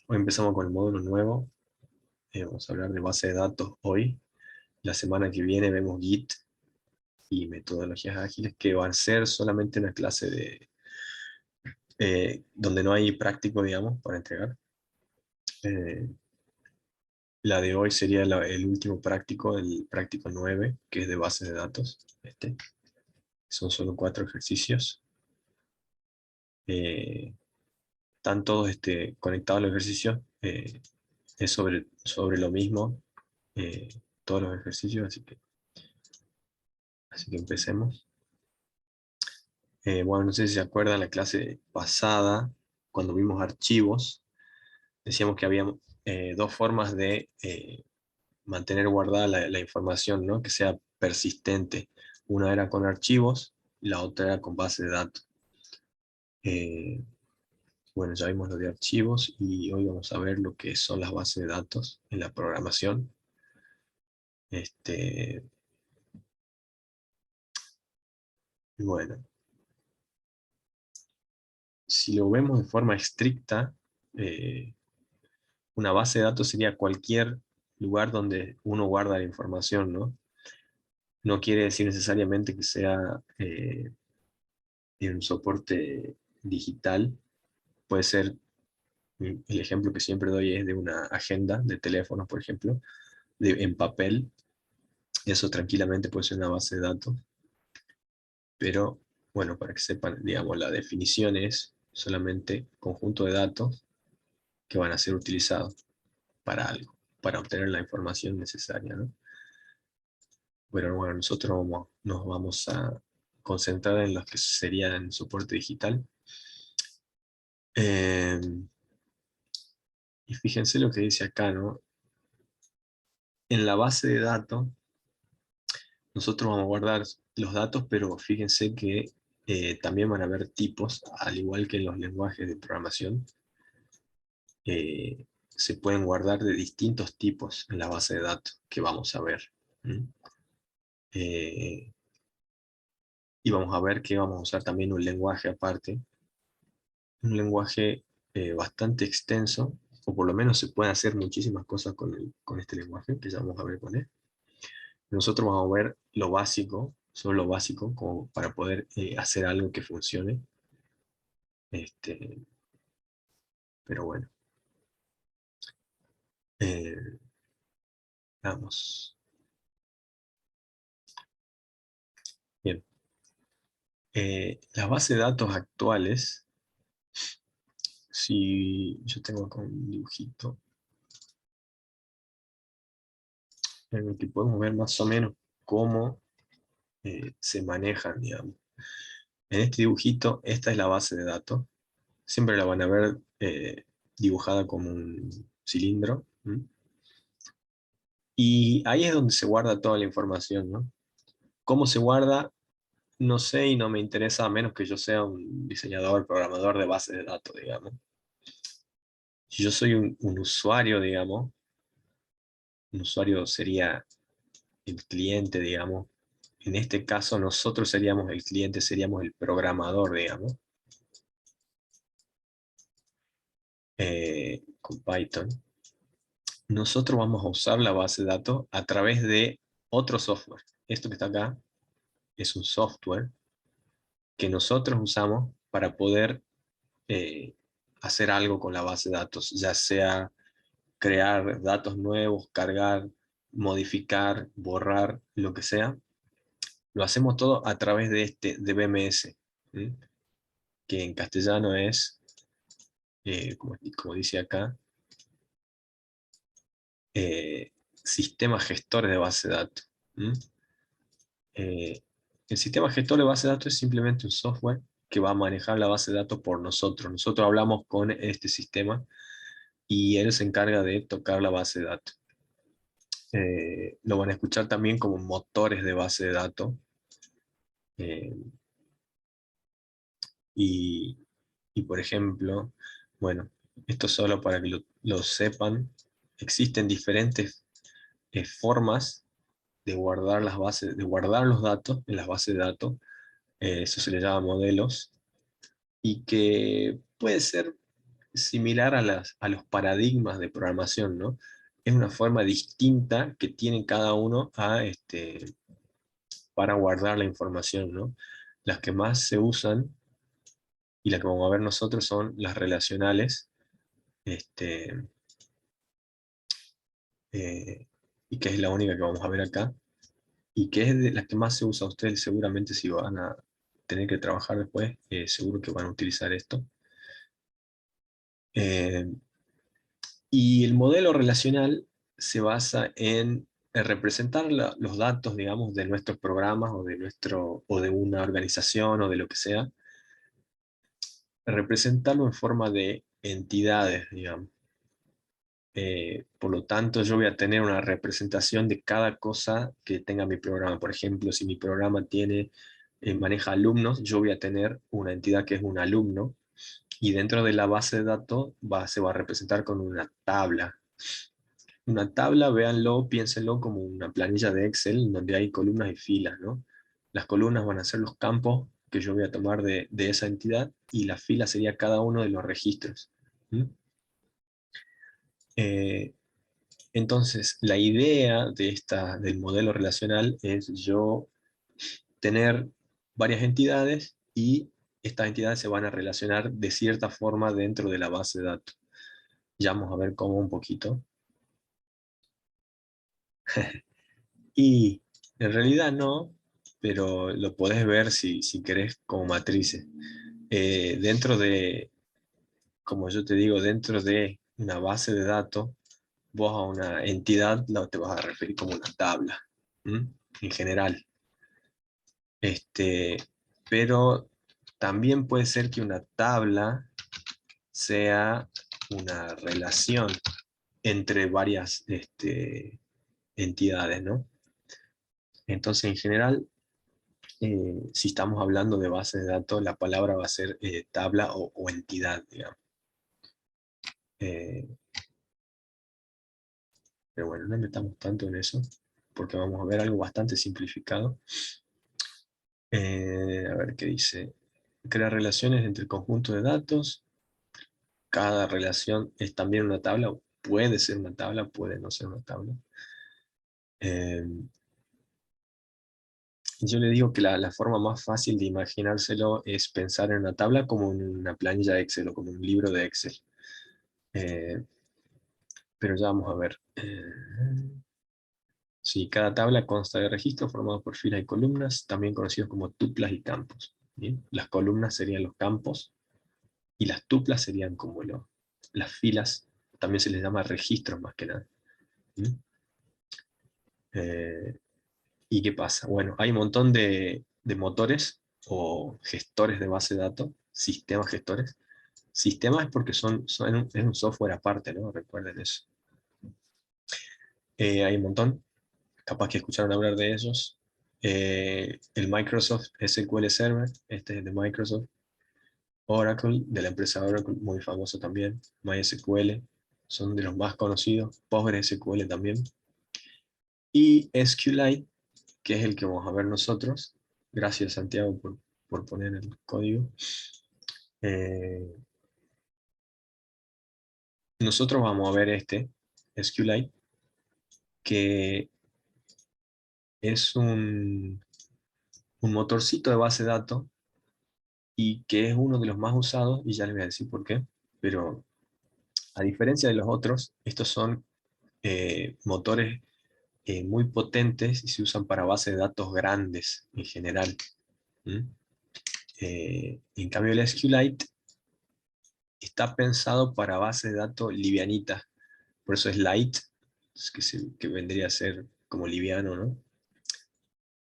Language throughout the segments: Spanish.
Hoy empezamos con el módulo nuevo. Vamos a hablar de base de datos hoy. La semana que viene vemos Git y metodologías ágiles, que van a ser solamente una clase donde no hay práctico, digamos, para entregar. Eh, la de hoy sería el último práctico, el práctico 9, que es de base de datos. Son solo 4 ejercicios. Están todos conectados los ejercicios. Es sobre lo mismo, eh, todos los ejercicios, así que empecemos. Bueno, no sé si se acuerdan la clase pasada, cuando vimos archivos, decíamos que había dos formas de mantener guardada la información, ¿no? Que sea persistente. Una era con archivos, y la otra era con base de datos. Eh, bueno, ya vimos lo de archivos, y hoy vamos a ver lo que son las bases de datos en la programación. Este, bueno, si lo vemos de forma estricta, eh, una base de datos sería cualquier lugar donde uno guarda la información, ¿no? No quiere decir necesariamente que sea en un soporte digital. Puede ser, el ejemplo que siempre doy es de una agenda de teléfono, por ejemplo, en papel. Eso tranquilamente puede ser una base de datos, pero bueno, para que sepan, digamos, la definición es solamente conjunto de datos que van a ser utilizados para algo, para obtener la información necesaria, ¿no? Bueno, nosotros nos vamos a concentrar en los que serían soporte digital. Eh, y fíjense lo que dice acá, ¿no? En la base de datos, nosotros vamos a guardar los datos, pero fíjense que también van a haber tipos, al igual que en los lenguajes de programación. Se pueden guardar de distintos tipos en la base de datos que vamos a ver. ¿Mm? Eh, y vamos a ver que vamos a usar también un lenguaje aparte, un lenguaje bastante extenso, o por lo menos se pueden hacer muchísimas cosas con este lenguaje, que ya vamos a ver con él. Nosotros vamos a ver lo básico, solo lo básico, como para poder hacer algo que funcione. Este, pero bueno, eh, vamos. Bien. Las bases de datos actuales, si yo tengo acá un dibujito, en el que podemos ver más o menos cómo se manejan, digamos. En este dibujito, esta es la base de datos. Siempre la van a ver dibujada como un cilindro. ¿Mm? Y ahí es donde se guarda toda la información, ¿no? ¿Cómo se guarda? No sé y no me interesa a menos que yo sea un diseñador, programador de base de datos, digamos. Si yo soy un usuario, digamos, un usuario sería el cliente, digamos. En este caso nosotros seríamos el cliente, seríamos el programador, digamos, con Python. Nosotros vamos a usar la base de datos a través de otro software. Esto que está acá es un software que nosotros usamos para poder eh, hacer algo con la base de datos, ya sea crear datos nuevos, cargar, modificar, borrar, lo que sea. Lo hacemos todo a través de de BMS, ¿sí? Que en castellano es, como dice acá, sistema gestor de base de datos. ¿Sí? Eh, el sistema gestor de base de datos es simplemente un software que va a manejar la base de datos por nosotros. Nosotros hablamos con este sistema y él se encarga de tocar la base de datos. Lo van a escuchar también como motores de base de datos. eh, y, y, por ejemplo, bueno, esto solo para que lo sepan, existen diferentes formas de guardar las bases, de guardar los datos en las bases de datos. Eso se le llama modelos, y que puede ser similar a los paradigmas de programación, ¿no? Es una forma distinta que tiene cada uno para guardar la información, ¿no? Las que más se usan, y las que vamos a ver nosotros, son las relacionales, este, eh, y que es la única que vamos a ver acá, y que es de las que más se usa. Ustedes seguramente, si van a tener que trabajar después, seguro que van a utilizar esto. Eh, y el modelo relacional se basa en representar los datos, digamos, de nuestros programas o de una organización o de lo que sea, representarlo en forma de entidades, digamos. Por lo tanto, yo voy a tener una representación de cada cosa que tenga mi programa. Por ejemplo, si mi programa maneja alumnos, yo voy a tener una entidad que es un alumno, y dentro de la base de datos se va a representar con una tabla. Una tabla, véanlo, piénsenlo como una planilla de Excel donde hay columnas y filas, ¿no? Las columnas van a ser los campos que yo voy a tomar de esa entidad, y la fila sería cada uno de los registros. ¿Mm? Eh, entonces, la idea del modelo relacional es yo tener varias entidades, y estas entidades se van a relacionar de cierta forma dentro de la base de datos. Ya vamos a ver cómo un poquito. Y en realidad no, pero lo podés ver si querés como matrices. Dentro de, como yo te digo, dentro de una base de datos, vos a una entidad te vas a referir como una tabla, ¿m? En general. Este, pero también puede ser que una tabla sea una relación entre varias entidades, ¿no? Entonces, en general, si estamos hablando de base de datos, la palabra va a ser tabla o entidad, digamos. Eh, pero bueno, no metamos tanto en eso, porque vamos a ver algo bastante simplificado. A ver qué dice. Crear relaciones entre conjuntos de datos. Cada relación es también una tabla, o puede ser una tabla, puede no ser una tabla. Eh, yo le digo que la forma más fácil de imaginárselo es pensar en una tabla como en una planilla de Excel o como un libro de Excel. Eh, pero ya vamos a ver. Sí, cada tabla consta de registros formados por filas y columnas, también conocidos como tuplas y campos. ¿Bien? Las columnas serían los campos, y las tuplas serían como las filas. También se les llama registros más que nada. ¿Mm? Eh, ¿Y qué pasa? Bueno, hay un montón de motores o gestores de base de datos, sistemas gestores. Sistemas es porque es un software aparte, ¿no? Recuerden eso. Hay un montón, capaz que escucharon hablar de ellos. El Microsoft SQL Server, este es de Microsoft. Oracle, de la empresa Oracle, muy famoso también. MySQL, son de los más conocidos. PostgreSQL también. Y SQLite, que es el que vamos a ver nosotros. Gracias, Santiago, por poner el código. Eh, Nosotros vamos a ver SQLite, que es un motorcito de base de datos, y que es uno de los más usados, y ya les voy a decir por qué. Pero a diferencia de los otros, estos son motores muy potentes y se usan para bases de datos grandes en general. ¿Mm? En cambio, el SQLite está pensado para bases de datos livianitas, por eso es light, que vendría a ser como liviano, ¿no?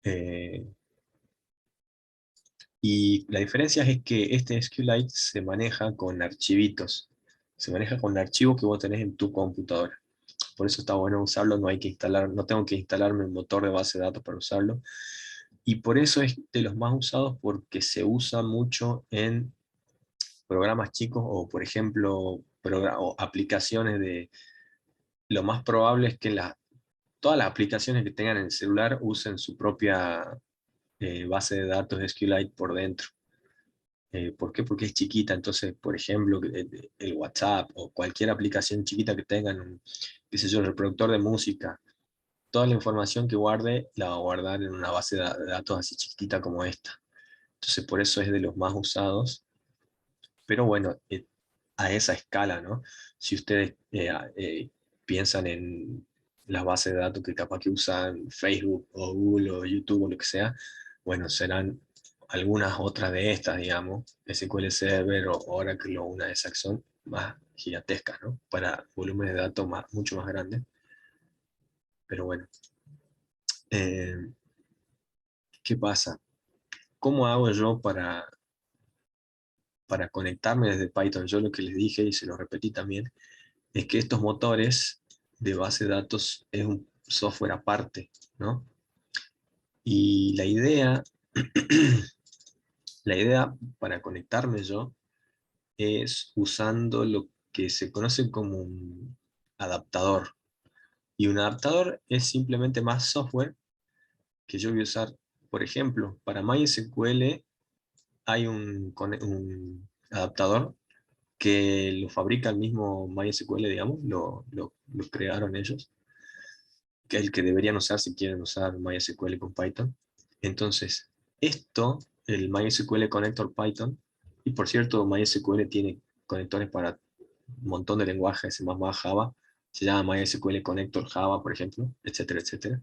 Eh, y la diferencia es que este SQLite se maneja con archivitos, se maneja con archivos que vos tenés en tu computadora. Por eso está bueno usarlo, no tengo que instalarme un motor de base de datos para usarlo. Y por eso es de los más usados, porque se usa mucho en programas chicos, o por ejemplo, o aplicaciones lo más probable es que todas las aplicaciones que tengan en el celular usen su propia base de datos SQLite por dentro. ¿Por qué? Porque es chiquita. Entonces, por ejemplo, el WhatsApp o cualquier aplicación chiquita que tengan, qué sé yo, el reproductor de música, toda la información que guarde la va a guardar en una base de datos así chiquitita como esta. Entonces, por eso es de los más usados. Pero bueno, a esa escala, ¿no? Si ustedes piensan en las bases de datos que capaz que usan Facebook o Google o YouTube o lo que sea, bueno, serán algunas otras de estas, digamos, SQL Server o Oracle o una de esas que son más gigantescas, ¿no? Para volúmenes de datos mucho más grandes. Pero bueno, eh, ¿qué pasa? ¿Cómo hago yo para conectarme desde Python? Yo lo que les dije y se lo repetí también, es que estos motores de base de datos es un software aparte, ¿no? Y la idea para conectarme yo es usando lo que se conoce como un adaptador. Y un adaptador es simplemente más software que yo voy a usar. Por ejemplo, para MySQL hay un adaptador que lo fabrica el mismo MySQL, digamos, lo crearon ellos, que es el que deberían usar si quieren usar MySQL con Python. Entonces, esto, el MySQL Connector Python, y por cierto, MySQL tiene conectores para un montón de lenguajes, más Java, se llama MySQL Connector Java, por ejemplo, etcétera, etcétera.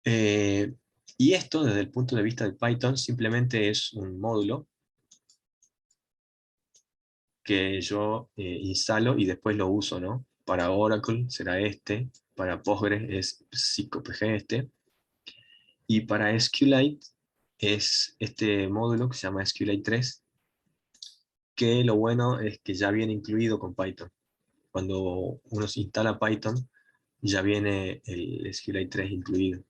Eh, y esto, desde el punto de vista de Python, simplemente es un módulo que yo instalo y después lo uso, ¿no? Para Oracle será este, para Postgres es PsychoPG este, y para SQLite es este módulo que se llama SQLite 3, que lo bueno es que ya viene incluido con Python. Cuando uno se instala Python, ya viene el SQLite 3 incluido.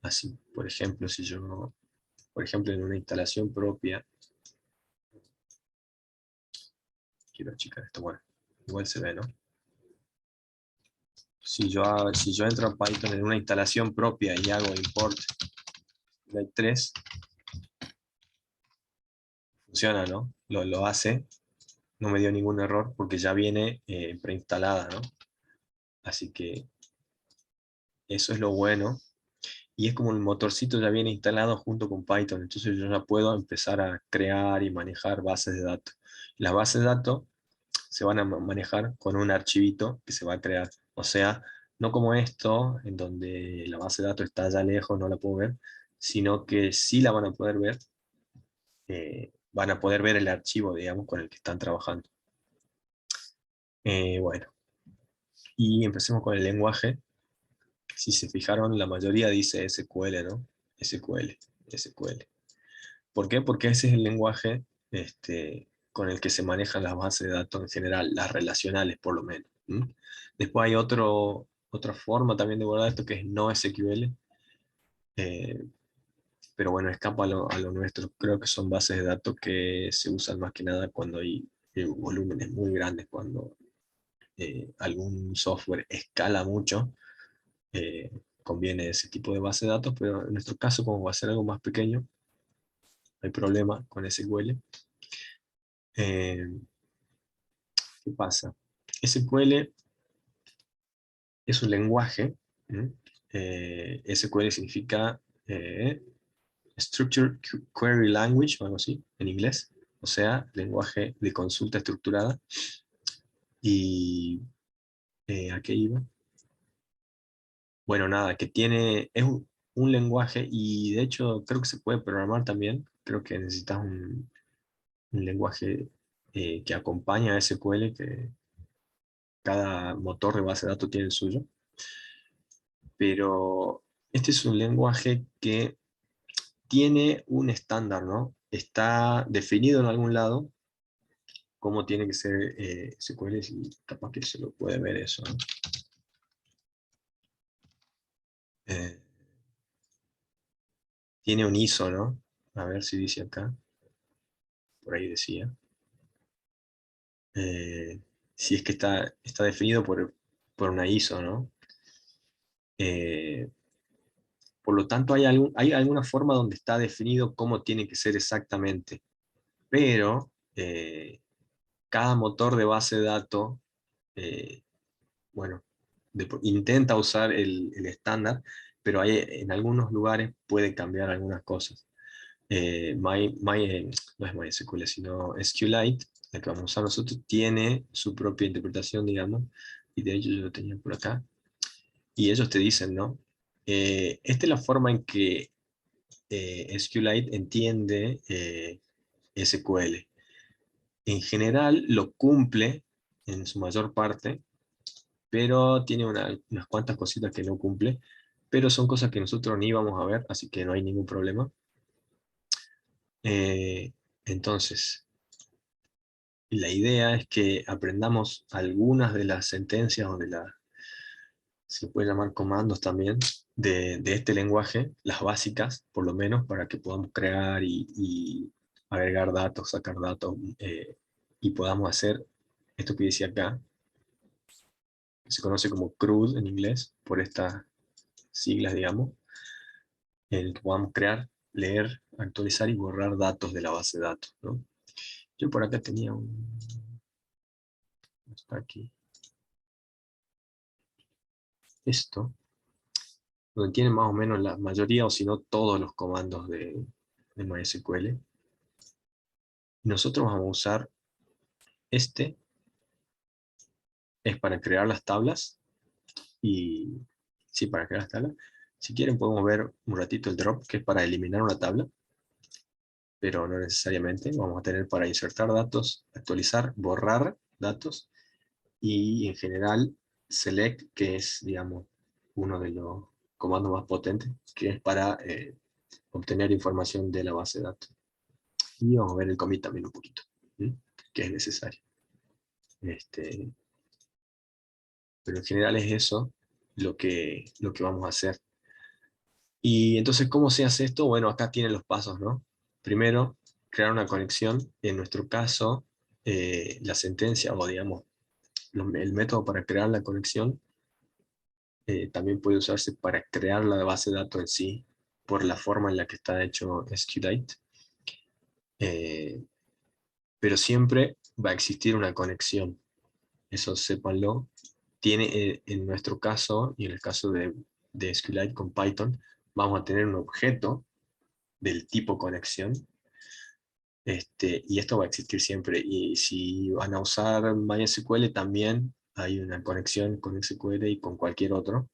Así, por ejemplo, si yo, por ejemplo, en una instalación propia, quiero achicar esto, bueno, igual se ve, ¿no? Si yo entro a Python en una instalación propia y hago import SQLite 3, funciona, ¿no? Lo hace, no me dio ningún error porque ya viene preinstalada, ¿no? Así que eso es lo bueno. Y es como el motorcito ya viene instalado junto con Python, entonces yo ya puedo empezar a crear y manejar bases de datos. Las bases de datos se van a manejar con un archivito que se va a crear. O sea, no como esto, en donde la base de datos está allá lejos, no la puedo ver, sino que sí la van a poder ver, van a poder ver el archivo, digamos, con el que están trabajando. Bueno, y empecemos con el lenguaje. Si se fijaron, la mayoría dice SQL, ¿no? SQL, SQL. ¿Por qué? Porque ese es el lenguaje con el que se manejan las bases de datos en general, las relacionales por lo menos. ¿M? Después hay otra forma también de guardar esto que es no SQL, eh, pero bueno, escapa a lo nuestro. Creo que son bases de datos que se usan más que nada cuando hay volúmenes muy grandes, cuando algún software escala mucho, eh, conviene ese tipo de base de datos, pero en nuestro caso, como va a ser algo más pequeño, no hay problema con SQL. Eh, ¿Qué pasa? SQL es un lenguaje. ¿M? SQL significa Structured Query Language, o algo así, en inglés. O sea, lenguaje de consulta estructurada. Y ¿a qué iba? Bueno, nada, que es un lenguaje y de hecho creo que se puede programar también. Creo que necesitas un lenguaje que acompaña a SQL, que cada motor de base de datos tiene el suyo. Pero este es un lenguaje que tiene un estándar, ¿no? Está definido en algún lado cómo tiene que ser SQL, y capaz que se lo puede ver eso, ¿no? Eh, Tiene un ISO, ¿no? A ver si dice acá, por ahí decía. Si es que está definido por una ISO, ¿no? Eh, por lo tanto, hay alguna forma donde está definido cómo tiene que ser exactamente. pero cada motor de base de datos, eh, bueno, intenta usar el estándar, pero en algunos lugares puede cambiar algunas cosas. No es MySQL, sino SQLite, la que vamos a usar nosotros, tiene su propia interpretación, digamos, y de hecho yo lo tenía por acá, y ellos te dicen, ¿no? Esta es la forma en que SQLite entiende SQL. En general lo cumple en su mayor parte, pero tiene unas cuantas cositas que no cumple, pero son cosas que nosotros ni vamos a ver, así que no hay ningún problema. Eh, entonces, la idea es que aprendamos algunas de las sentencias o se puede llamar comandos también, de este lenguaje, las básicas, por lo menos, para que podamos crear y agregar datos, sacar datos, y podamos hacer esto que dice acá, que se conoce como CRUD en inglés, por estas siglas, digamos, en el que podamos crear, leer, actualizar y borrar datos de la base de datos, ¿no? Yo por acá tenía un... Está aquí. Esto, donde tiene más o menos la mayoría, o si no todos los comandos de MySQL. Nosotros vamos a usar este, es para crear las tablas, y sí, para crear las tablas. Si quieren podemos ver un ratito el drop, que es para eliminar una tabla, pero no necesariamente. Vamos a tener para insertar datos, actualizar, borrar datos, y en general select, que es, digamos, uno de los comandos más potentes, que es para obtener información de la base de datos. Y vamos a ver el commit también un poquito, ¿sí? Que es necesario. Pero en general es eso lo que vamos a hacer. Y entonces, ¿cómo se hace esto? Bueno, acá tienen los pasos, ¿no? Primero, crear una conexión. En nuestro caso, la sentencia, o digamos, el método para crear la conexión, también puede usarse para crear la base de datos en sí, por la forma en la que está hecho SQLite. Eh, pero siempre va a existir una conexión. Eso sépanlo. Tiene, en nuestro caso, y en el caso de SQLite con Python, vamos a tener un objeto del tipo conexión, y esto va a existir siempre. Y si van a usar MySQL, también hay una conexión con SQL y con cualquier otro.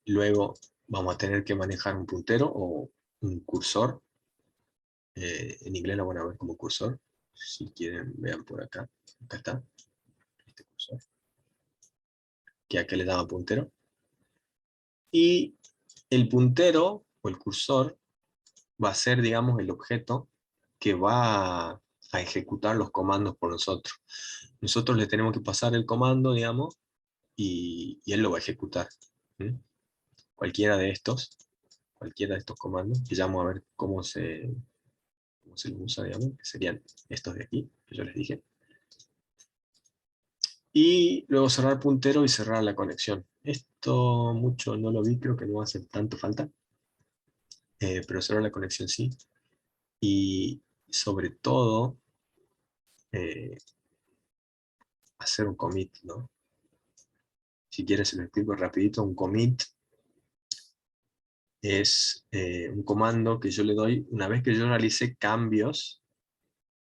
Luego vamos a tener que manejar un puntero o un cursor. En inglés lo van a ver como cursor. Si quieren, vean por acá. Acá está, este cursor, que acá le daba puntero. Y el puntero o el cursor va a ser, digamos, el objeto que va a ejecutar los comandos por nosotros. Nosotros le tenemos que pasar el comando, digamos, y él lo va a ejecutar. ¿Mm? Cualquiera de estos, cualquiera de estos comandos, que ya vamos a ver cómo se los usa, digamos, que serían estos de aquí, que yo les dije. Y luego cerrar puntero y cerrar la conexión. Esto mucho no lo vi, creo que no va a hacer tanto falta, pero cerrar la conexión sí. Y sobre todo, eh, hacer un commit, ¿no? Si quieres se lo explico rapidito. Un commit es un comando que yo le doy, una vez que yo realicé cambios,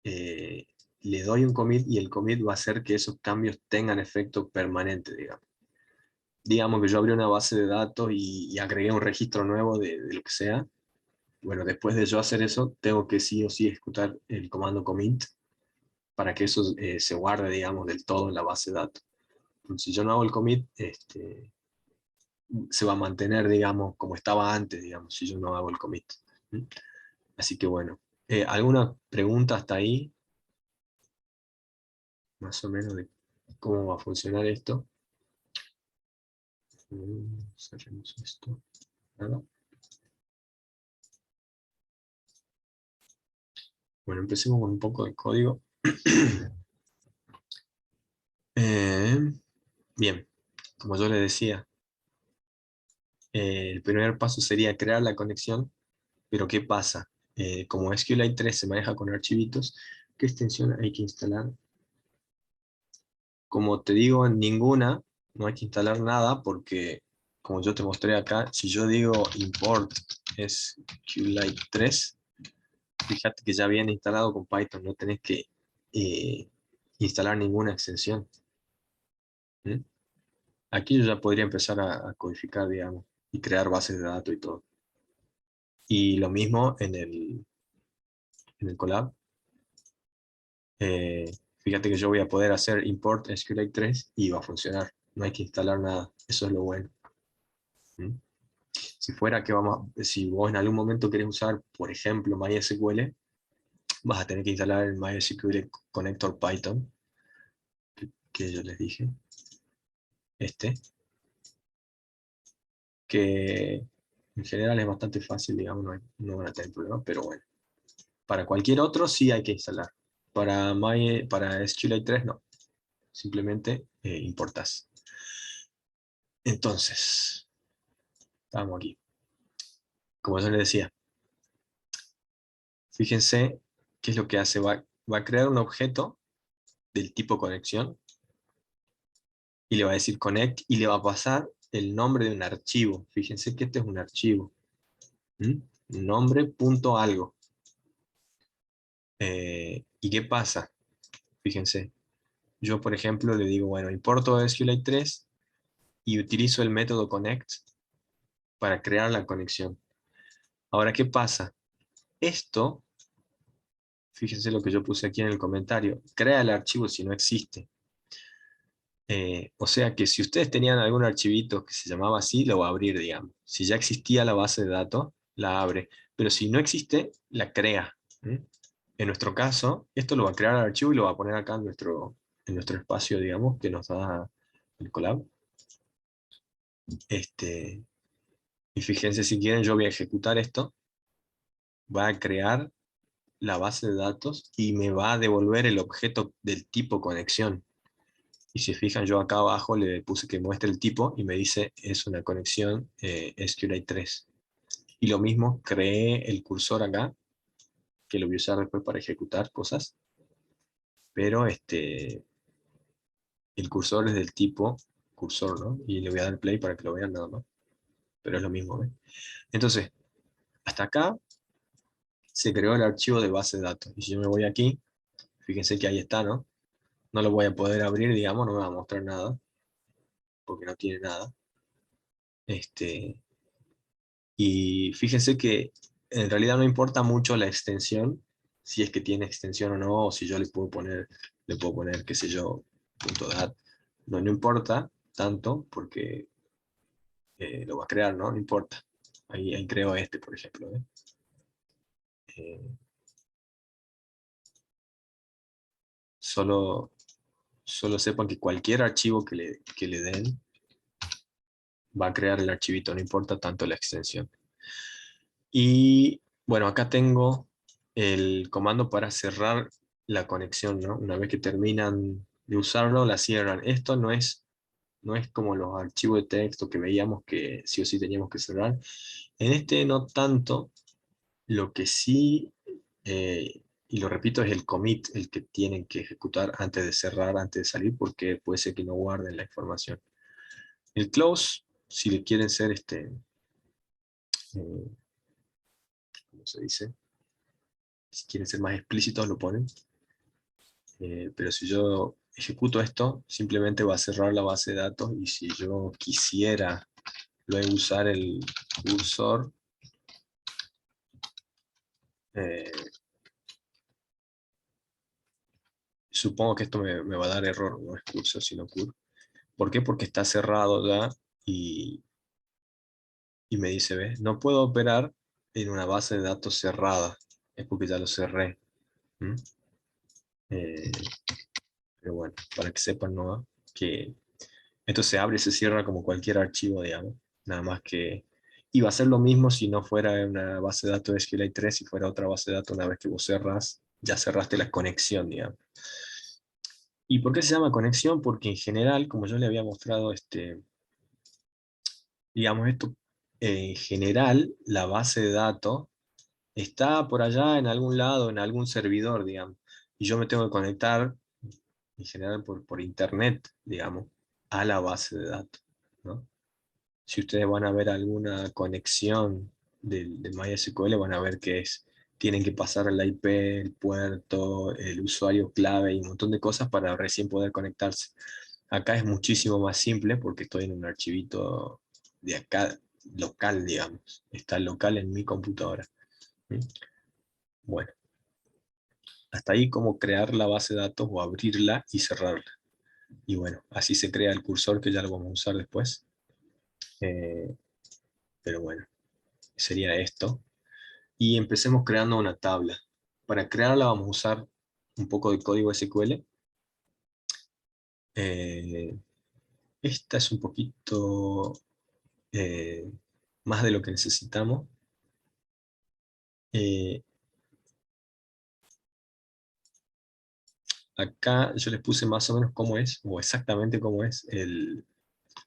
eh, le doy un commit, y el commit va a hacer que esos cambios tengan efecto permanente, digamos. Digamos que yo abrí una base de datos y agregué un registro nuevo de lo que sea. Bueno, después de yo hacer eso, tengo que sí o sí ejecutar el comando commit para que eso se guarde, digamos, del todo en la base de datos. Si yo no hago el commit, se va a mantener, digamos, como estaba antes, digamos, si yo no hago el commit. ¿Mm? Así que bueno, ¿alguna pregunta hasta ahí? Más o menos de cómo va a funcionar esto. Cerremos esto. Nada. Bueno, empecemos con un poco de código. Eh, Bien, como yo les decía, el primer paso sería crear la conexión, pero ¿qué pasa? como SQLite 3 se maneja con archivitos, ¿qué extensión hay que instalar? Como te digo, en ninguna, no hay que instalar nada, porque como yo te mostré acá, si yo digo import SQLite 3, fíjate que ya viene instalado con Python, no tenés que instalar ninguna extensión. ¿Mm? Aquí yo ya podría empezar a codificar, digamos, y crear bases de datos y todo. Y lo mismo en el Colab. Eh, Fíjate que yo voy a poder hacer import SQLite 3 y va a funcionar. No hay que instalar nada. Eso es lo bueno. ¿Mm? Si fuera que si vos en algún momento querés usar, por ejemplo, MySQL, vas a tener que instalar el MySQL Connector Python, que yo les dije, este, que en general es bastante fácil, digamos, no van a tener problema, pero bueno. Para cualquier otro sí hay que instalar. Para SQLite 3 no. Simplemente importas. Entonces, estamos aquí. Como yo les decía, fíjense qué es lo que hace. Va a crear un objeto del tipo conexión y le va a decir connect y le va a pasar el nombre de un archivo. Fíjense que este es un archivo. ¿Mm? Nombre punto algo. ¿Y qué pasa? Fíjense. Yo, por ejemplo, le digo, bueno, importo SQLite 3 y utilizo el método connect para crear la conexión. Ahora, ¿qué pasa? Esto, fíjense lo que yo puse aquí en el comentario, crea el archivo si no existe. O sea que si ustedes tenían algún archivito que se llamaba así, lo va a abrir, digamos. Si ya existía la base de datos, la abre. Pero si no existe, la crea. ¿Mm? En nuestro caso, esto lo va a crear el archivo y lo va a poner acá en nuestro espacio, digamos, que nos da el Colab. Y fíjense, si quieren, yo voy a ejecutar esto. Va a crear la base de datos y me va a devolver el objeto del tipo conexión. Y si fijan, yo acá abajo le puse que muestre el tipo y me dice es una conexión SQLite 3. Y lo mismo, creé el cursor acá, que lo voy a usar después para ejecutar cosas, pero el cursor es del tipo cursor, ¿no? Y le voy a dar play para que lo vean nada más. Pero es lo mismo, ¿ves? Entonces, hasta acá se creó el archivo de base de datos. Y si yo me voy aquí, fíjense que ahí está, ¿no? No lo voy a poder abrir, digamos, no me va a mostrar nada, porque no tiene nada. Y fíjense que en realidad no importa mucho la extensión, si es que tiene extensión o no, o si yo le puedo poner, qué sé yo, .dat. No importa tanto, porque lo va a crear, ¿no? No importa. Ahí creo por ejemplo. Eh, solo, solo sepan que cualquier archivo que le den, va a crear el archivito, no importa tanto la extensión. Y bueno, acá tengo el comando para cerrar la conexión, ¿no? Una vez que terminan de usarlo, la cierran. Esto no es como los archivos de texto que veíamos que sí o sí teníamos que cerrar. En este no tanto, lo que sí, y lo repito, es el commit el que tienen que ejecutar antes de cerrar, antes de salir, porque puede ser que no guarden la información. El close, si le quieren ser, ¿cómo se dice? Si quieren ser más explícitos, lo ponen. Pero si yo ejecuto esto, simplemente va a cerrar la base de datos, y si yo quisiera luego usar el cursor, eh, supongo que esto me va a dar error, no es cursor sino cur. ¿Por qué? Porque está cerrado ya, y me dice, ¿ves? No puedo operar en una base de datos cerrada, es porque ya lo cerré. ¿Mm? Eh, pero bueno, para que sepan, ¿no? Que esto se abre y se cierra como cualquier archivo, digamos. Nada más que iba a ser lo mismo si no fuera una base de datos de SQLite 3, si fuera otra base de datos, una vez que vos cerrás, ya cerraste la conexión, digamos. ¿Y por qué se llama conexión? Porque en general, como yo le había mostrado, digamos esto, en general, la base de datos está por allá en algún lado, en algún servidor, digamos, y yo me tengo que conectar, en general por internet, digamos, a la base de datos, ¿no? Si ustedes van a ver alguna conexión de MySQL, van a ver que tienen que pasar el IP, el puerto, el usuario clave y un montón de cosas para recién poder conectarse. Acá es muchísimo más simple porque estoy en un archivito de acá, local, digamos. Está local en mi computadora. ¿Mm? Bueno, hasta ahí cómo crear la base de datos o abrirla y cerrarla. Y bueno, así se crea el cursor que ya lo vamos a usar después. Eh, pero bueno, sería esto. Y empecemos creando una tabla. Para crearla vamos a usar un poco de código SQL. Eh, esta es un poquito eh, más de lo que necesitamos. Eh, acá yo les puse más o menos cómo es, o exactamente cómo es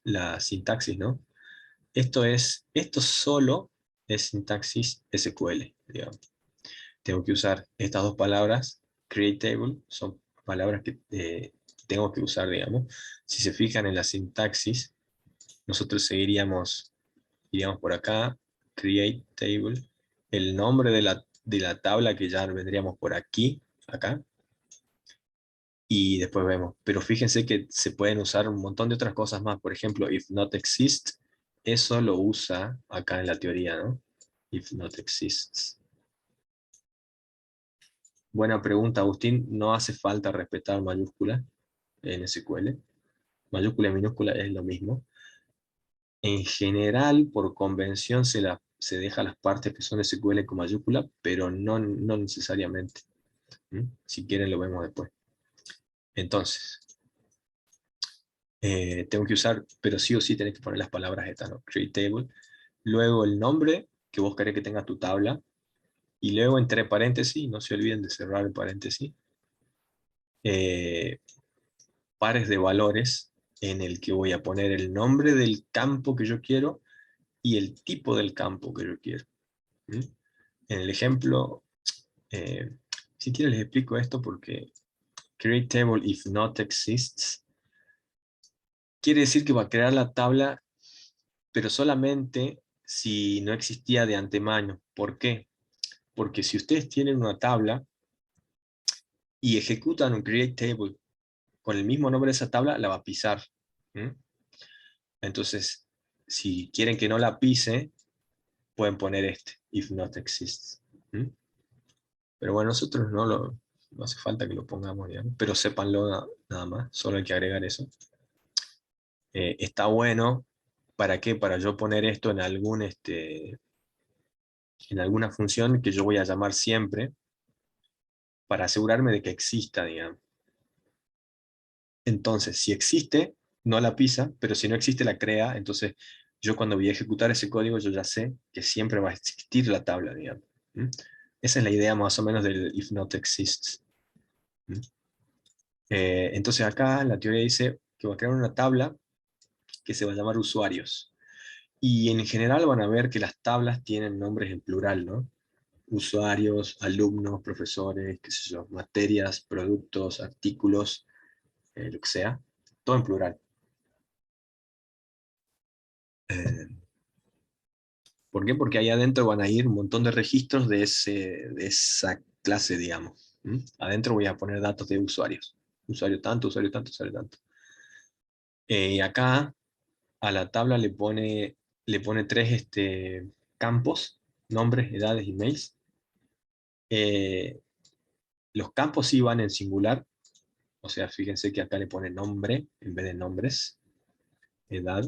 la sintaxis, ¿no? Esto solo es sintaxis SQL, digamos. Tengo que usar estas dos palabras, create table, son palabras que tengo que usar, digamos. Si se fijan en la sintaxis, nosotros iríamos por acá, create table, el nombre de la tabla que ya vendríamos por aquí, acá, y después vemos. Pero fíjense que se pueden usar un montón de otras cosas más. Por ejemplo, if not exist, eso lo usa acá en la teoría, ¿no? If not exists. Buena pregunta, Agustín. No hace falta respetar mayúscula en SQL. Mayúscula y minúscula es lo mismo. En general, por convención, se deja las partes que son SQL con mayúscula, pero no necesariamente. ¿Mm? Si quieren lo vemos después. Entonces, tengo que usar, pero sí o sí tenés que poner las palabras estas, ¿no? Create table. Luego el nombre que vos querés que tenga tu tabla. Y luego entre paréntesis, no se olviden de cerrar el paréntesis, eh, pares de valores en el que voy a poner el nombre del campo que yo quiero y el tipo del campo que yo quiero. ¿Mm? En el ejemplo, eh, si quieren les explico esto porque create table if not exists quiere decir que va a crear la tabla, pero solamente si no existía de antemano. ¿Por qué? Porque si ustedes tienen una tabla y ejecutan un create table con el mismo nombre de esa tabla, la va a pisar. ¿Mm? Entonces, si quieren que no la pise, pueden poner este, if not exists. ¿Mm? Pero bueno, nosotros no hace falta que lo pongamos, digamos, pero sépanlo nada más, solo hay que agregar eso. Está bueno, ¿para qué? Para yo poner esto en alguna función que yo voy a llamar siempre, para asegurarme de que exista, digamos. Entonces, si existe, no la pisa, pero si no existe, la crea. Entonces, yo cuando voy a ejecutar ese código, yo ya sé que siempre va a existir la tabla, digamos. ¿Mm? Esa es la idea más o menos del if not exists. ¿Mm? Entonces acá la teoría dice que va a crear una tabla que se va a llamar usuarios. Y en general van a ver que las tablas tienen nombres en plural, ¿no? Usuarios, alumnos, profesores, qué sé yo, materias, productos, artículos, lo que sea, todo en plural. Eh, ¿Por qué? Porque ahí adentro van a ir un montón de registros de esa clase, digamos. ¿Mm? Adentro voy a poner datos de usuarios. Usuario tanto, usuario tanto, usuario tanto. Y acá a la tabla le pone tres campos, nombres, edades y mails. Eh, los campos sí van en singular, o sea, fíjense que acá le pone nombre en vez de nombres, edad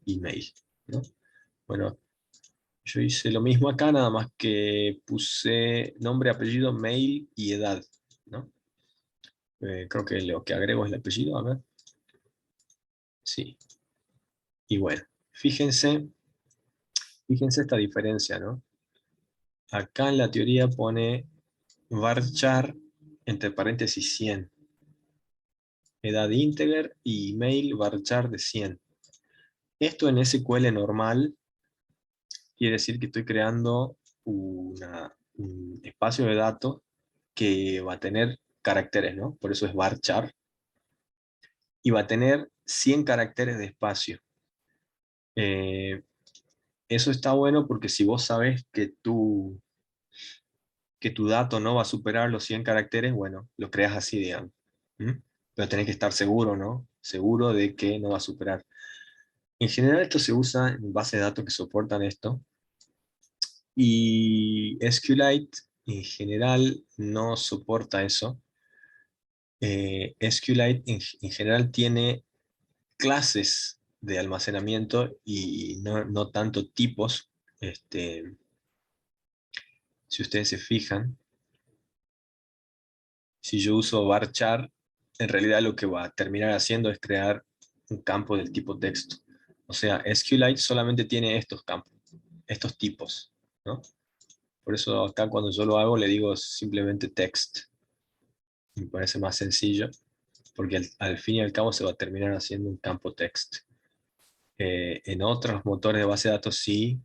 y mail, ¿no? Bueno, yo hice lo mismo acá, nada más que puse nombre, apellido, mail y edad, ¿no? Creo que lo que agrego es el apellido, a ver. Sí. Y bueno, fíjense esta diferencia, ¿no? Acá en la teoría pone varchar entre paréntesis 100. Edad integer y email varchar de 100. Esto en SQL normal quiere decir que estoy creando un espacio de datos que va a tener caracteres, ¿no? Por eso es varchar, y va a tener 100 caracteres de espacio. Eh, Eso está bueno porque si vos sabes que tu dato no va a superar los 100 caracteres, bueno, lo creas así, digamos. ¿Mm? Pero tenés que estar seguro, ¿no? Seguro de que no va a superar. En general esto se usa en bases de datos que soportan esto, y SQLite en general no soporta eso. SQLite en general tiene clases de almacenamiento y no tanto tipos. Si ustedes se fijan, si yo uso varchar, en realidad lo que va a terminar haciendo es crear un campo del tipo texto. O sea, SQLite solamente tiene estos campos, estos tipos, ¿no? Por eso acá cuando yo lo hago le digo simplemente text. Me parece más sencillo, porque al fin y al cabo se va a terminar haciendo un campo text. En otros motores de base de datos sí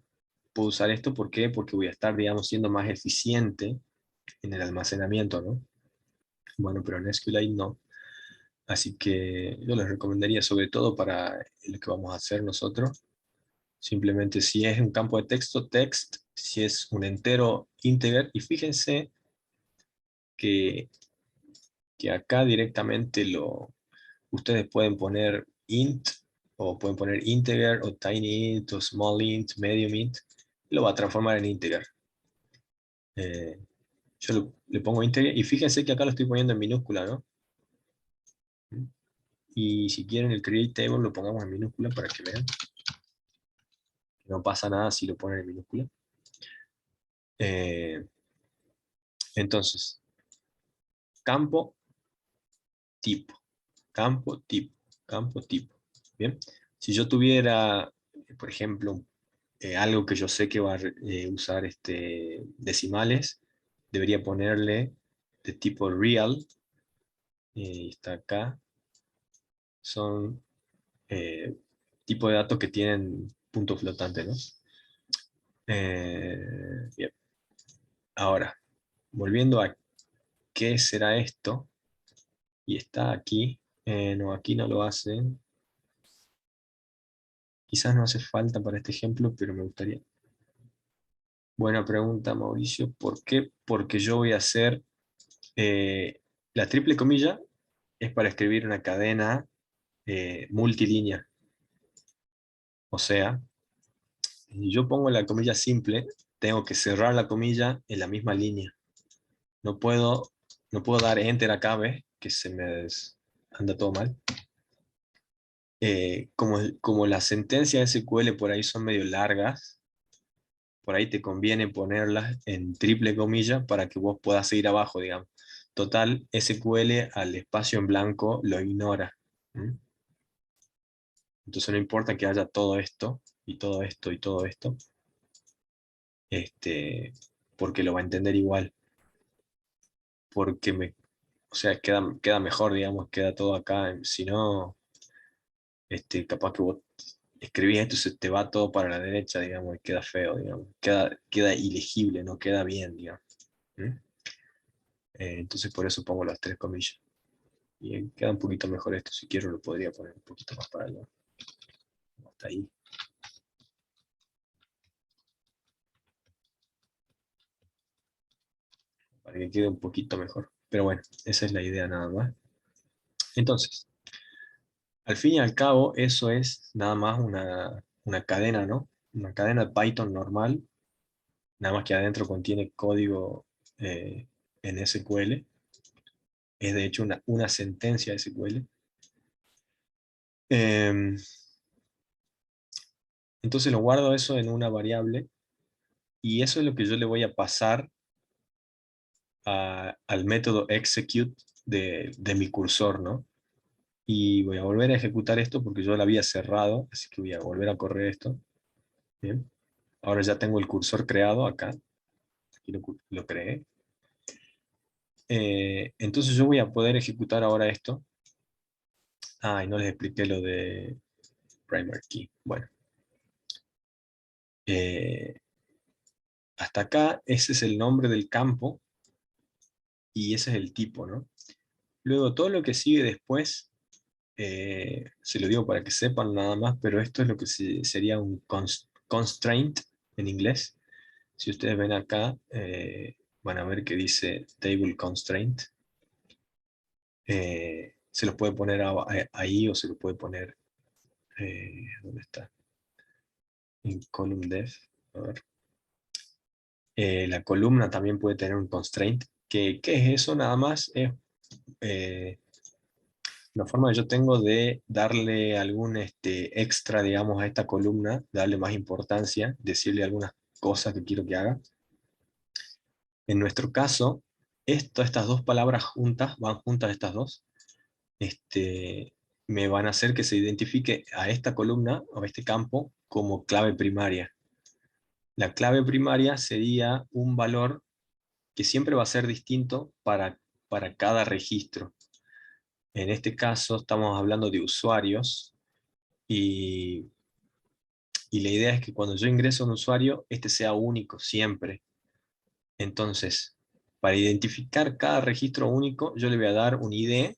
puedo usar esto. ¿Por qué? Porque voy a estar, digamos, siendo más eficiente en el almacenamiento, ¿no? Bueno, pero en SQLite no. Así que yo les recomendaría, sobre todo para lo que vamos a hacer nosotros, simplemente si es un campo de texto, text; si es un entero, integer. Y fíjense que, que acá directamente ustedes pueden poner int, o pueden poner integer, o tiny int, o small int, medium int, lo va a transformar en integer. Eh, yo le pongo integer, y fíjense que acá lo estoy poniendo en minúscula, ¿no? Y si quieren el create table lo pongamos en minúscula para que vean que no pasa nada si lo ponen en minúscula. Eh, entonces, campo, tipo, campo, tipo, campo, tipo. Bien, si yo tuviera, por ejemplo, algo que yo sé que va a usar decimales, debería ponerle de tipo real. Está acá. Son tipo de datos que tienen punto flotante, ¿no? Bien. Ahora, volviendo a qué será esto, y está aquí. No, aquí no lo hacen. Quizás no hace falta para este ejemplo, pero me gustaría. Buena pregunta, Mauricio. ¿Por qué? Porque yo voy a hacer la triple comilla es para escribir una cadena multilínea. O sea, si yo pongo la comilla simple, tengo que cerrar la comilla en la misma línea. No puedo, no puedo dar enter acá, ¿ves? Que anda todo mal. Como las sentencias SQL por ahí son medio largas, por ahí te conviene ponerlas en triple comilla para que vos puedas seguir abajo, digamos. Total, SQL al espacio en blanco lo ignora. ¿Mm? Entonces no importa que haya todo esto, y todo esto, y todo esto, porque lo va a entender igual. Porque o sea, queda mejor, digamos, queda todo acá. Si no, capaz que vos escribís esto y se te va todo para la derecha, digamos, y queda feo, digamos. Queda ilegible, no queda bien, digamos. ¿Mm? Entonces por eso pongo las tres comillas. Y queda un poquito mejor esto. Si quiero lo podría poner un poquito más para allá. Hasta ahí. Para que quede un poquito mejor. Pero bueno, esa es la idea nada más. Entonces, al fin y al cabo, eso es nada más una cadena, ¿no? Una cadena de Python normal, nada más que adentro contiene código en SQL. Es de hecho una sentencia SQL. Em, entonces lo guardo eso en una variable, y eso es lo que yo le voy a pasar al método execute de mi cursor, ¿no? Y voy a volver a ejecutar esto porque yo lo había cerrado, así que voy a volver a correr esto. Bien. Ahora ya tengo el cursor creado acá. Aquí lo creé. Entonces yo voy a poder ejecutar ahora esto. Y no les expliqué lo de primary key. Bueno, eh, hasta acá, ese es el nombre del campo y ese es el tipo, ¿no? Luego, todo lo que sigue después, se lo digo para que sepan nada más, pero esto es lo que sería un constraint en inglés. Si ustedes ven acá, van a ver que dice table constraint. Se los puede poner ahí o se lo puede poner, ¿dónde está? En column def. A ver. La columna también puede tener un constraint. ¿Qué es eso? Nada más es eh, una forma que yo tengo de darle algún extra, digamos, a esta columna, darle más importancia, decirle algunas cosas que quiero que haga. En nuestro caso, estas dos palabras juntas, van juntas estas dos, me van a hacer que se identifique a esta columna, o a este campo, como clave primaria. La clave primaria sería un valor que siempre va a ser distinto para cada registro. En este caso estamos hablando de usuarios y, y la idea es que cuando yo ingreso a un usuario, este sea único siempre. Entonces, para identificar cada registro único, yo le voy a dar un ID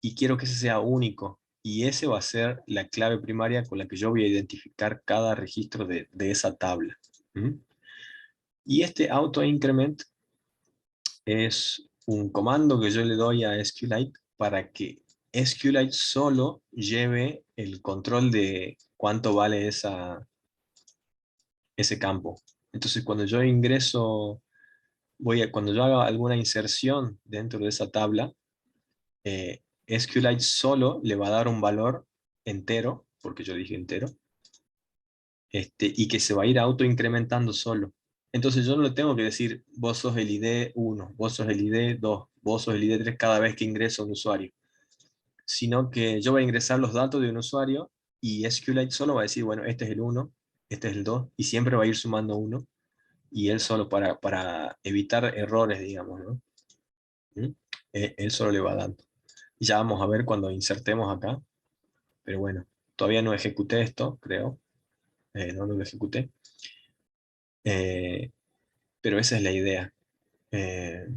y quiero que ese sea único. Y ese va a ser la clave primaria con la que yo voy a identificar cada registro de esa tabla. ¿Mm? Y este auto-increment es un comando que yo le doy a SQLite para que SQLite solo lleve el control de cuánto vale ese campo. Entonces cuando yo ingreso, cuando yo haga alguna inserción dentro de esa tabla, SQLite solo le va a dar un valor entero, porque yo dije entero, y que se va a ir autoincrementando solo. Entonces yo no le tengo que decir, vos sos el ID 1, vos sos el ID 2, vos sos el ID 3 cada vez que ingreso a un usuario, sino que yo voy a ingresar los datos de un usuario y SQLite solo va a decir, bueno, este es el 1, este es el 2, y siempre va a ir sumando 1, y él solo para evitar errores, digamos, ¿no? ¿Mm? Él solo le va dando. Ya vamos a ver cuando insertemos acá, pero bueno, todavía no ejecuté esto, creo, no lo ejecuté, eh, pero esa es la idea. Eh,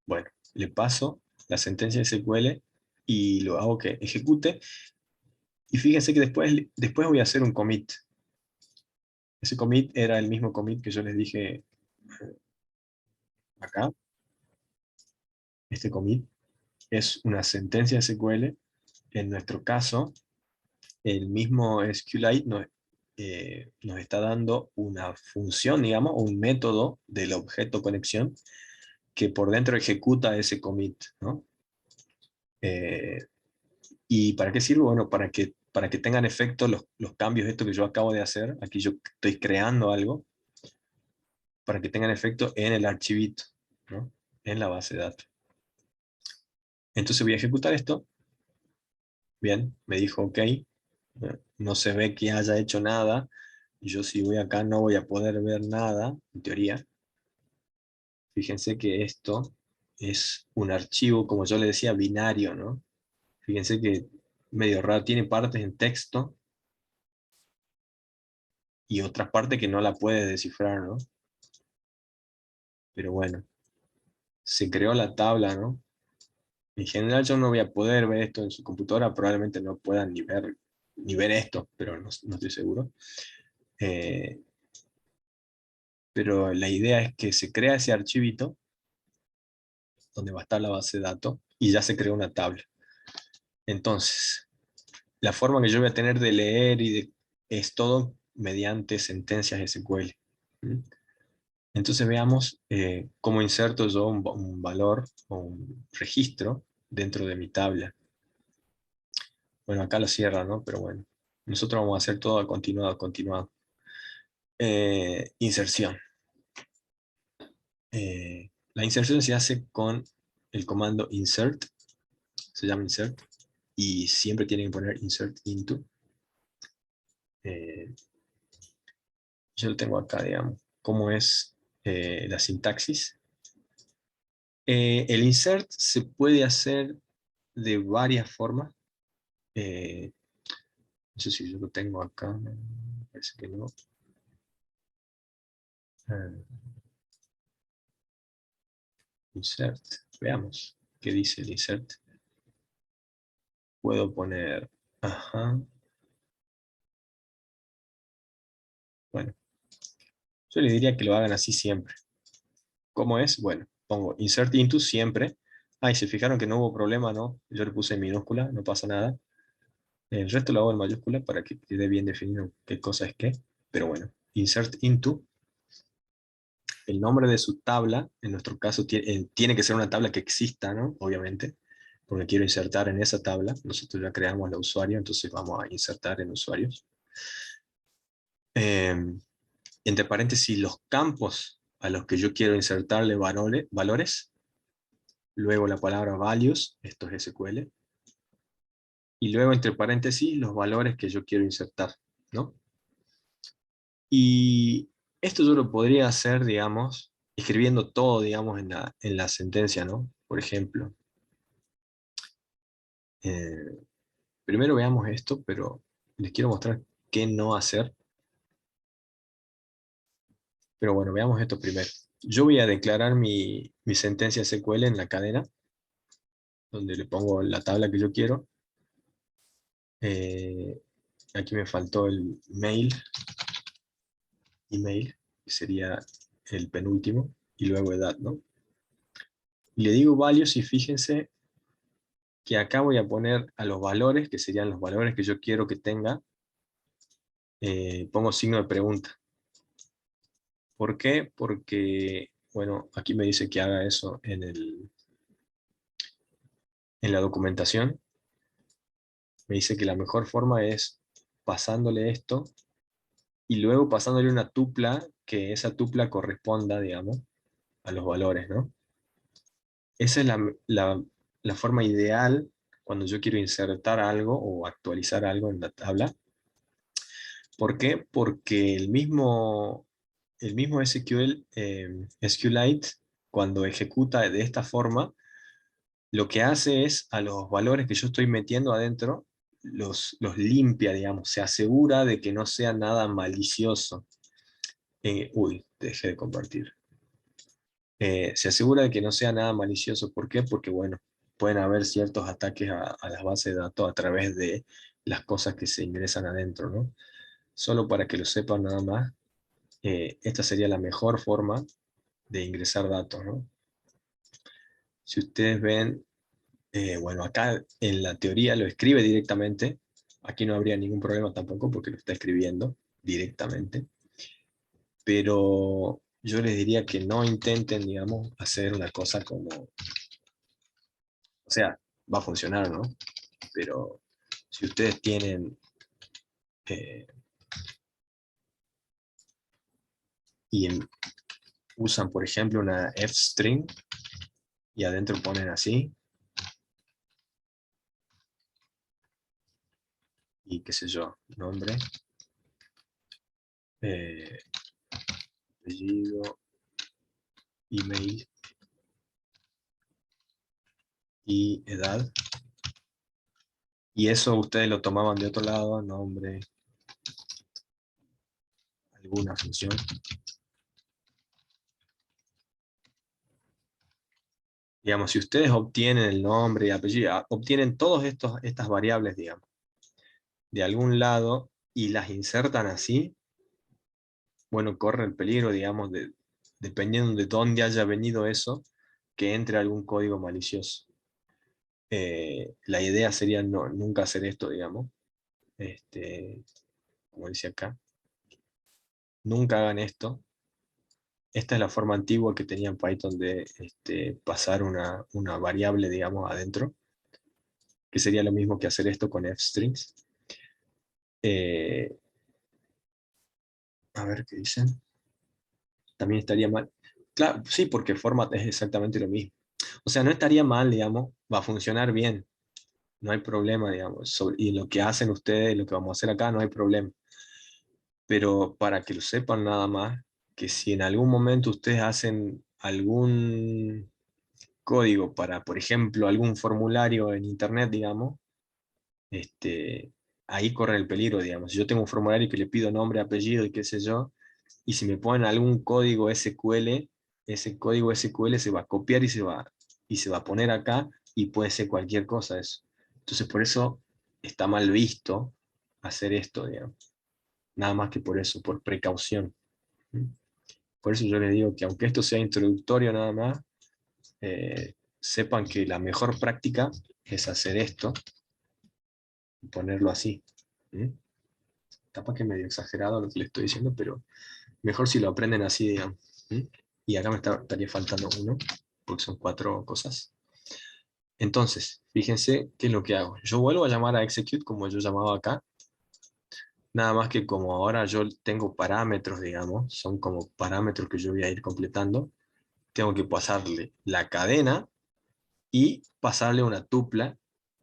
bueno, le paso la sentencia SQL y lo hago que ejecute, y fíjense que después voy a hacer un commit. Ese commit era el mismo commit que yo les dije acá. Este commit es una sentencia SQL. En nuestro caso, el mismo SQLite nos está dando una función, digamos, un método del objeto conexión que por dentro ejecuta ese commit, ¿no? Eh, ¿Y para qué sirve? Bueno, para que tengan efecto los cambios estos que yo acabo de hacer. Aquí yo estoy creando algo para que tengan efecto en el archivito, ¿no? En la base de datos. Entonces voy a ejecutar esto. Bien, me dijo OK. No se ve que haya hecho nada. Yo si voy acá no voy a poder ver nada, en teoría. Fíjense que esto es un archivo, como yo le decía, binario, ¿no? Fíjense que medio raro, tiene partes en texto y otras partes que no la puede descifrar, ¿no? Pero bueno, se creó la tabla, ¿no? En general yo no voy a poder ver esto en su computadora, probablemente no puedan ni ver esto, pero no estoy seguro. Eh, pero la idea es que se crea ese archivito donde va a estar la base de datos y ya se creó una tabla. Entonces, la forma que yo voy a tener de leer es todo mediante sentencias SQL. ¿Mm? Entonces veamos cómo inserto yo un valor o un registro dentro de mi tabla. Bueno, acá lo cierra, ¿no? Pero bueno, nosotros vamos a hacer todo continuado, continuado. Inserción. La inserción se hace con el comando insert, se llama insert, y siempre tienen que poner insert into. Eh, yo lo tengo acá, digamos, cómo es la sintaxis. El insert se puede hacer de varias formas. No sé si yo lo tengo acá, parece que no. Ah, insert. Veamos qué dice el insert. Puedo poner, ajá, bueno, yo les diría que lo hagan así siempre. ¿Cómo es? Bueno, pongo insert into siempre. Ah, y se fijaron que no hubo problema, ¿no? Yo le puse en minúscula, no pasa nada. El resto lo hago en mayúscula para que quede bien definido qué cosa es qué. Pero bueno, insert into, el nombre de su tabla, en nuestro caso tiene que ser una tabla que exista, ¿no? Obviamente, porque quiero insertar en esa tabla. Nosotros ya creamos la usuario, entonces vamos a insertar en usuarios. Entre paréntesis, los campos a los que yo quiero insertarle valores, luego la palabra values, esto es SQL, y luego entre paréntesis los valores que yo quiero insertar, ¿no? Y esto yo lo podría hacer, digamos, escribiendo todo, digamos, en la sentencia, ¿no? Por ejemplo, eh, primero veamos esto, pero les quiero mostrar qué no hacer. Pero bueno, veamos esto primero. Yo voy a declarar mi sentencia SQL en la cadena, donde le pongo la tabla que yo quiero. Eh, Aquí me faltó el email, que sería el penúltimo, y luego edad, ¿no? Y le digo values y fíjense que acá voy a poner a los valores, que serían los valores que yo quiero que tenga, pongo signo de pregunta. ¿Por qué? Porque, bueno, aquí me dice que haga eso en la documentación. Me dice que la mejor forma es pasándole esto y luego pasándole una tupla, que esa tupla corresponda, digamos, a los valores, ¿no? Esa es la forma ideal cuando yo quiero insertar algo o actualizar algo en la tabla. ¿Por qué? Porque el mismo SQL, SQLite, cuando ejecuta de esta forma, lo que hace es a los valores que yo estoy metiendo adentro, los limpia, digamos, se asegura de que no sea nada malicioso. Uy, dejé de compartir. Se asegura de que no sea nada malicioso. ¿Por qué? Porque, bueno, pueden haber ciertos ataques a las bases de datos a través de las cosas que se ingresan adentro, ¿no? Solo para que lo sepan nada más, esta sería la mejor forma de ingresar datos, ¿no? Si ustedes ven, bueno, acá en la teoría lo escribe directamente, aquí no habría ningún problema tampoco porque lo está escribiendo directamente, pero yo les diría que no intenten, digamos, hacer una cosa como, o sea, va a funcionar, ¿no? Pero si ustedes tienen eh, y usan, por ejemplo, una f-string y adentro ponen así, y qué sé yo, nombre, eh, apellido, email y edad. Y eso ustedes lo tomaban de otro lado, nombre, alguna función. Digamos, si ustedes obtienen el nombre y apellido, obtienen todas estas variables, digamos, de algún lado y las insertan así, bueno, corre el peligro, digamos, dependiendo de dónde haya venido eso, que entre algún código malicioso. La idea sería nunca hacer esto, digamos. Este, como dice acá, nunca hagan esto. Esta es la forma antigua que tenía en Python de pasar una variable, digamos, adentro, que sería lo mismo que hacer esto con fstrings. Eh, a ver qué dicen. También estaría mal. Claro, sí, porque format es exactamente lo mismo. O sea, no estaría mal, digamos, va a funcionar bien, no hay problema, digamos. Y lo que hacen ustedes, lo que vamos a hacer acá, no hay problema. Pero para que lo sepan nada más, que si en algún momento ustedes hacen algún código para, por ejemplo, algún formulario en internet, digamos, este, ahí corre el peligro, digamos. Si yo tengo un formulario que le pido nombre, apellido y qué sé yo, y si me ponen algún código SQL, ese código SQL se va a copiar y se va a poner acá, y puede ser cualquier cosa eso. Entonces por eso está mal visto hacer esto, digamos. Nada más que por eso, por precaución. ¿Mm? Por eso yo les digo que aunque esto sea introductorio nada más, sepan que la mejor práctica es hacer esto y ponerlo así. ¿Mm? Capaz que es medio exagerado lo que les estoy diciendo, pero mejor si lo aprenden así, digamos. ¿Mm? Y acá estaría faltando uno, porque son 4 cosas. Entonces, fíjense qué es lo que hago. Yo vuelvo a llamar a execute como yo llamaba acá, nada más que como ahora yo tengo parámetros, digamos, son como parámetros que yo voy a ir completando, tengo que pasarle la cadena y pasarle una tupla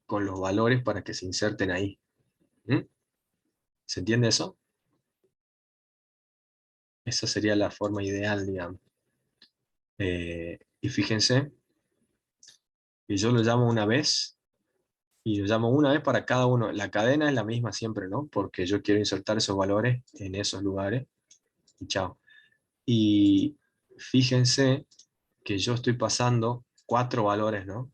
con los valores para que se inserten ahí. ¿Mm? ¿Se entiende eso? Esa sería la forma ideal, digamos. Y fíjense que yo lo llamo una vez, y lo llamo una vez para cada uno. La cadena es la misma siempre, ¿no? Porque yo quiero insertar esos valores en esos lugares, y chao. Y fíjense que yo estoy pasando 4 valores, ¿no?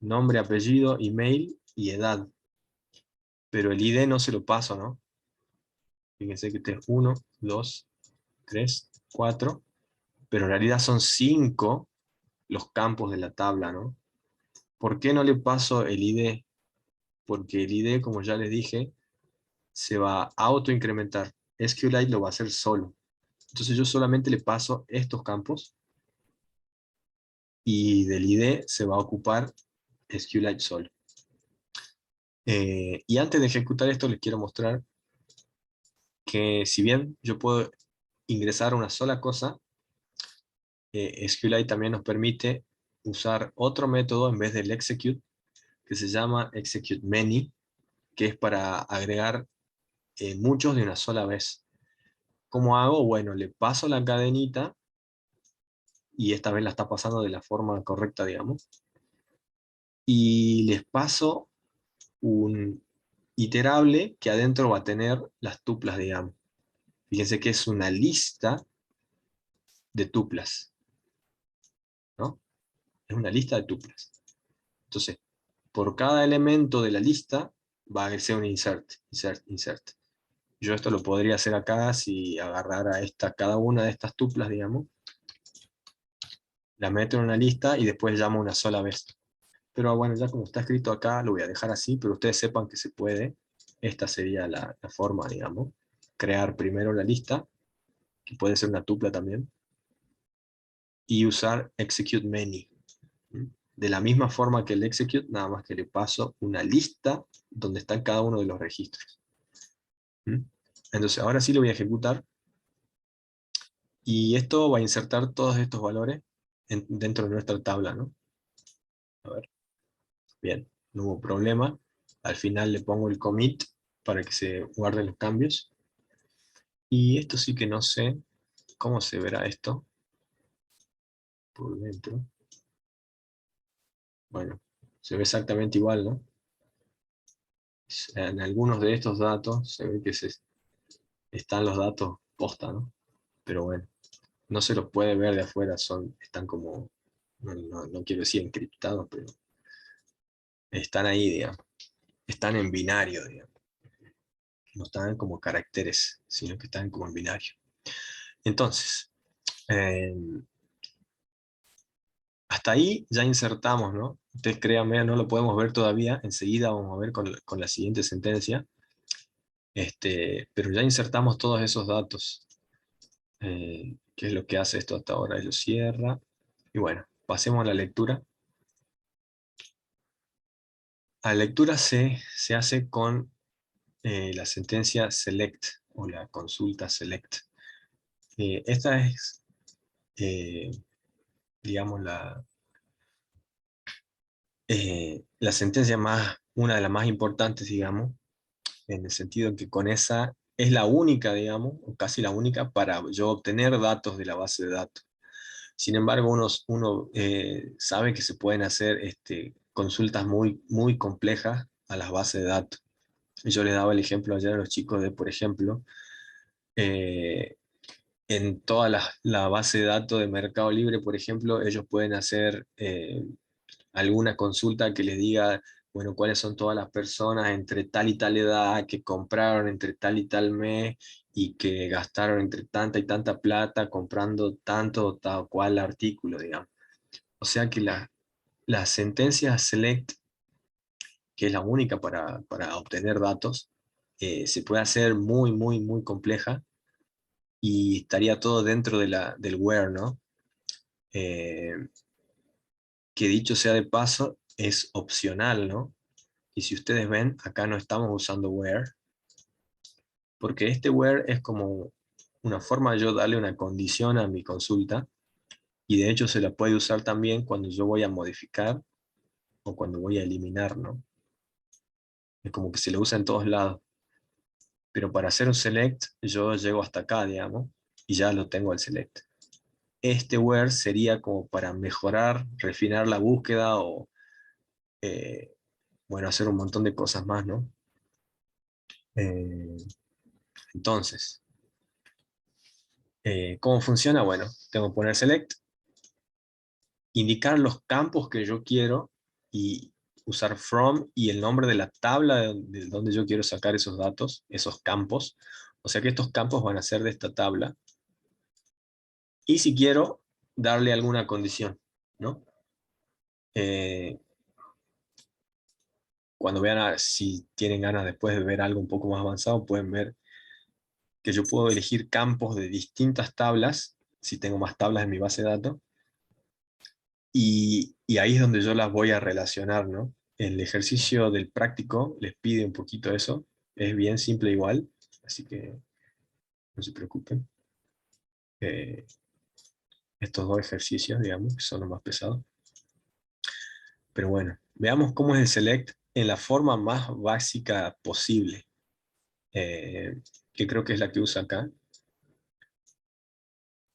Nombre, apellido, email y edad. Pero el ID no se lo paso, ¿no? Fíjense que este es 1, 2, 3, 4, pero en realidad son 5 los campos de la tabla, ¿no? ¿Por qué no le paso el ID? Porque el ID, como ya les dije, se va a autoincrementar. SQLite lo va a hacer solo. Entonces yo solamente le paso estos campos, y del ID se va a ocupar SQLite solo. Y antes de ejecutar esto les quiero mostrar que si bien yo puedo ingresar una sola cosa, SQLite también nos permite usar otro método en vez del execute, que se llama execute many, que es para agregar muchos de una sola vez. ¿Cómo hago? Bueno, le paso la cadenita, y esta vez la está pasando de la forma correcta, digamos, y les paso un iterable que adentro va a tener las tuplas, digamos. Fíjense que es una lista de tuplas, ¿no? Es una lista de tuplas. Entonces, por cada elemento de la lista va a ser un insert, insert, insert. Yo esto lo podría hacer acá si agarrara cada una de estas tuplas, digamos, la meto en una lista y después llamo una sola vez. Pero bueno, ya como está escrito acá, lo voy a dejar así, pero ustedes sepan que se puede. Esta sería la forma, digamos. Crear primero la lista, que puede ser una tupla también, y usar execute many. De la misma forma que el execute, nada más que le paso una lista donde están cada uno de los registros. Entonces ahora sí lo voy a ejecutar, y esto va a insertar todos estos valores dentro de nuestra tabla, ¿no? A ver, bien, no hubo problema. Al final le pongo el commit para que se guarden los cambios. Y esto sí que no sé cómo se verá esto por dentro. Bueno, se ve exactamente igual, ¿no? En algunos de estos datos se ve que están los datos posta, ¿no? Pero bueno, no se los puede ver de afuera, están como, no quiero decir encriptados, pero están ahí, digamos. Están en binario, digamos. No están como caracteres, sino que están como en binario. Entonces, eh, hasta ahí ya insertamos, ¿no? Ustedes créanme, no lo podemos ver todavía, enseguida vamos a ver con la siguiente sentencia, pero ya insertamos todos esos datos. ¿Qué es lo que hace esto hasta ahora? Lo cierra. Y bueno, pasemos a la lectura. La lectura se hace con la sentencia select, o la consulta select. Esta es, eh, digamos, la sentencia una de las más importantes, digamos, en el sentido en que con esa es la única, digamos, o casi la única para yo obtener datos de la base de datos. Sin embargo, uno sabe que se pueden hacer consultas muy, muy complejas a las bases de datos. Yo les daba el ejemplo ayer a los chicos de, por ejemplo, eh, en toda la base de datos de Mercado Libre, por ejemplo, ellos pueden hacer alguna consulta que les diga, bueno, cuáles son todas las personas entre tal y tal edad que compraron entre tal y tal mes y que gastaron entre tanta y tanta plata comprando tanto o tal cual artículo, digamos. O sea que la sentencia select, que es la única para obtener datos, se puede hacer muy, muy, muy compleja y estaría todo dentro del where, ¿no? Eh, que dicho sea de paso, es opcional, ¿no? Y si ustedes ven, acá no estamos usando where, porque este where es como una forma de yo darle una condición a mi consulta, y de hecho se la puede usar también cuando yo voy a modificar o cuando voy a eliminar, ¿no? Es como que se lo usa en todos lados. Pero para hacer un select, yo llego hasta acá, digamos, y ya lo tengo al select. Este where sería como para mejorar, refinar la búsqueda o, eh, bueno, hacer un montón de cosas más, ¿no? Eh, entonces, ¿cómo funciona? Bueno, tengo que poner select, indicar los campos que yo quiero y usar from y el nombre de la tabla de donde yo quiero sacar esos datos, esos campos. O sea que estos campos van a ser de esta tabla. Y si quiero, darle alguna condición, ¿no? Eh, Cuando vean, si tienen ganas después de ver algo un poco más avanzado, pueden ver que yo puedo elegir campos de distintas tablas, si tengo más tablas en mi base de datos, y ahí es donde yo las voy a relacionar, ¿no? El ejercicio del práctico les pide un poquito eso, es bien simple igual, así que no se preocupen. Eh, Estos dos ejercicios, digamos, que son los más pesados. Pero bueno, veamos cómo es el select en la forma más básica posible, eh, que creo que es la que usa acá.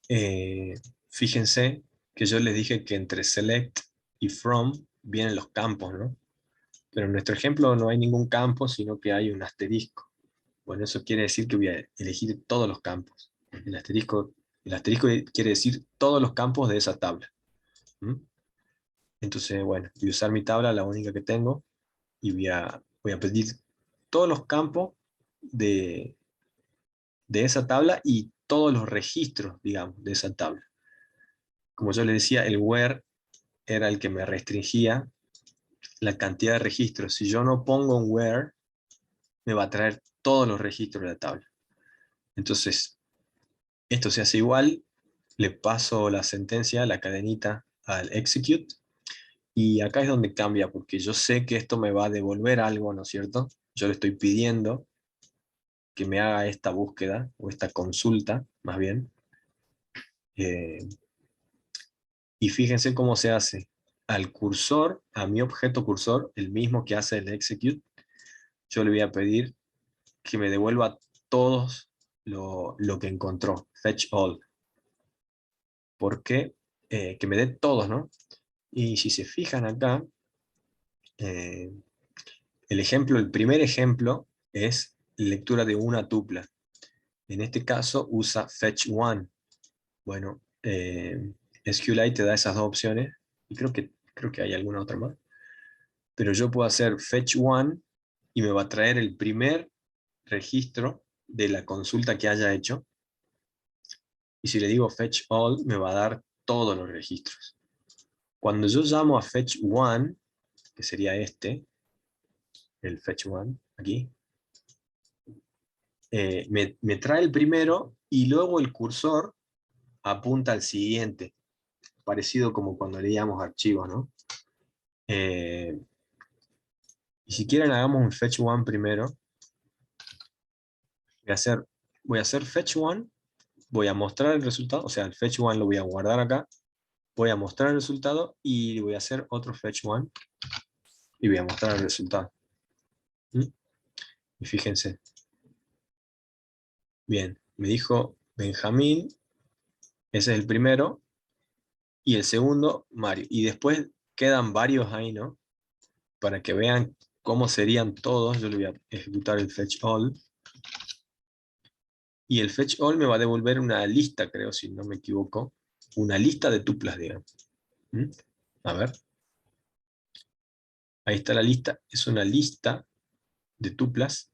Eh, Fíjense que yo les dije que entre select y from vienen los campos, ¿no? Pero en nuestro ejemplo no hay ningún campo, sino que hay un asterisco. Bueno, eso quiere decir que voy a elegir todos los campos. El asterisco quiere decir todos los campos de esa tabla. ¿Mm? Entonces, bueno, voy a usar mi tabla, la única que tengo, y voy a pedir todos los campos de, de esa tabla y todos los registros, digamos, de esa tabla. Como yo les decía, el where era el que me restringía la cantidad de registros. Si yo no pongo un where, me va a traer todos los registros de la tabla. Entonces, esto se hace igual, le paso la sentencia, la cadenita al execute, y acá es donde cambia, porque yo sé que esto me va a devolver algo, ¿no es cierto? Yo le estoy pidiendo que me haga esta búsqueda, o esta consulta, más bien. Eh, y fíjense cómo se hace. Al cursor, a mi objeto cursor, el mismo que hace el execute, yo le voy a pedir que me devuelva todos lo que encontró, fetch all. ¿Por qué? Que me dé todos, ¿no? Y si se fijan acá, eh, el primer ejemplo es lectura de una tupla. En este caso usa fetch one. Bueno, SQLite te da esas dos opciones, y creo que hay alguna otra más. Pero yo puedo hacer fetch one y me va a traer el primer registro de la consulta que haya hecho. Y si le digo fetch all, me va a dar todos los registros. Cuando yo llamo a fetch one, que sería este, el fetch one, aquí, me trae el primero y luego el cursor apunta al siguiente, parecido como cuando leíamos archivos, ¿no? Eh, y si quieren hagamos un fetch one primero. Voy a hacer fetch one, voy a mostrar el resultado, o sea, el fetch one lo voy a guardar acá, voy a mostrar el resultado y voy a hacer otro fetch one y voy a mostrar el resultado. ¿Mm? Y fíjense, bien, me dijo Benjamín, ese es el primero, y el segundo, Mario. Y después quedan varios ahí, ¿no? Para que vean cómo serían todos, yo le voy a ejecutar el fetch all. Y el fetch all me va a devolver una lista, creo, si no me equivoco. Una lista de tuplas, digamos. ¿Mm? A ver. Ahí está la lista. Es una lista de tuplas.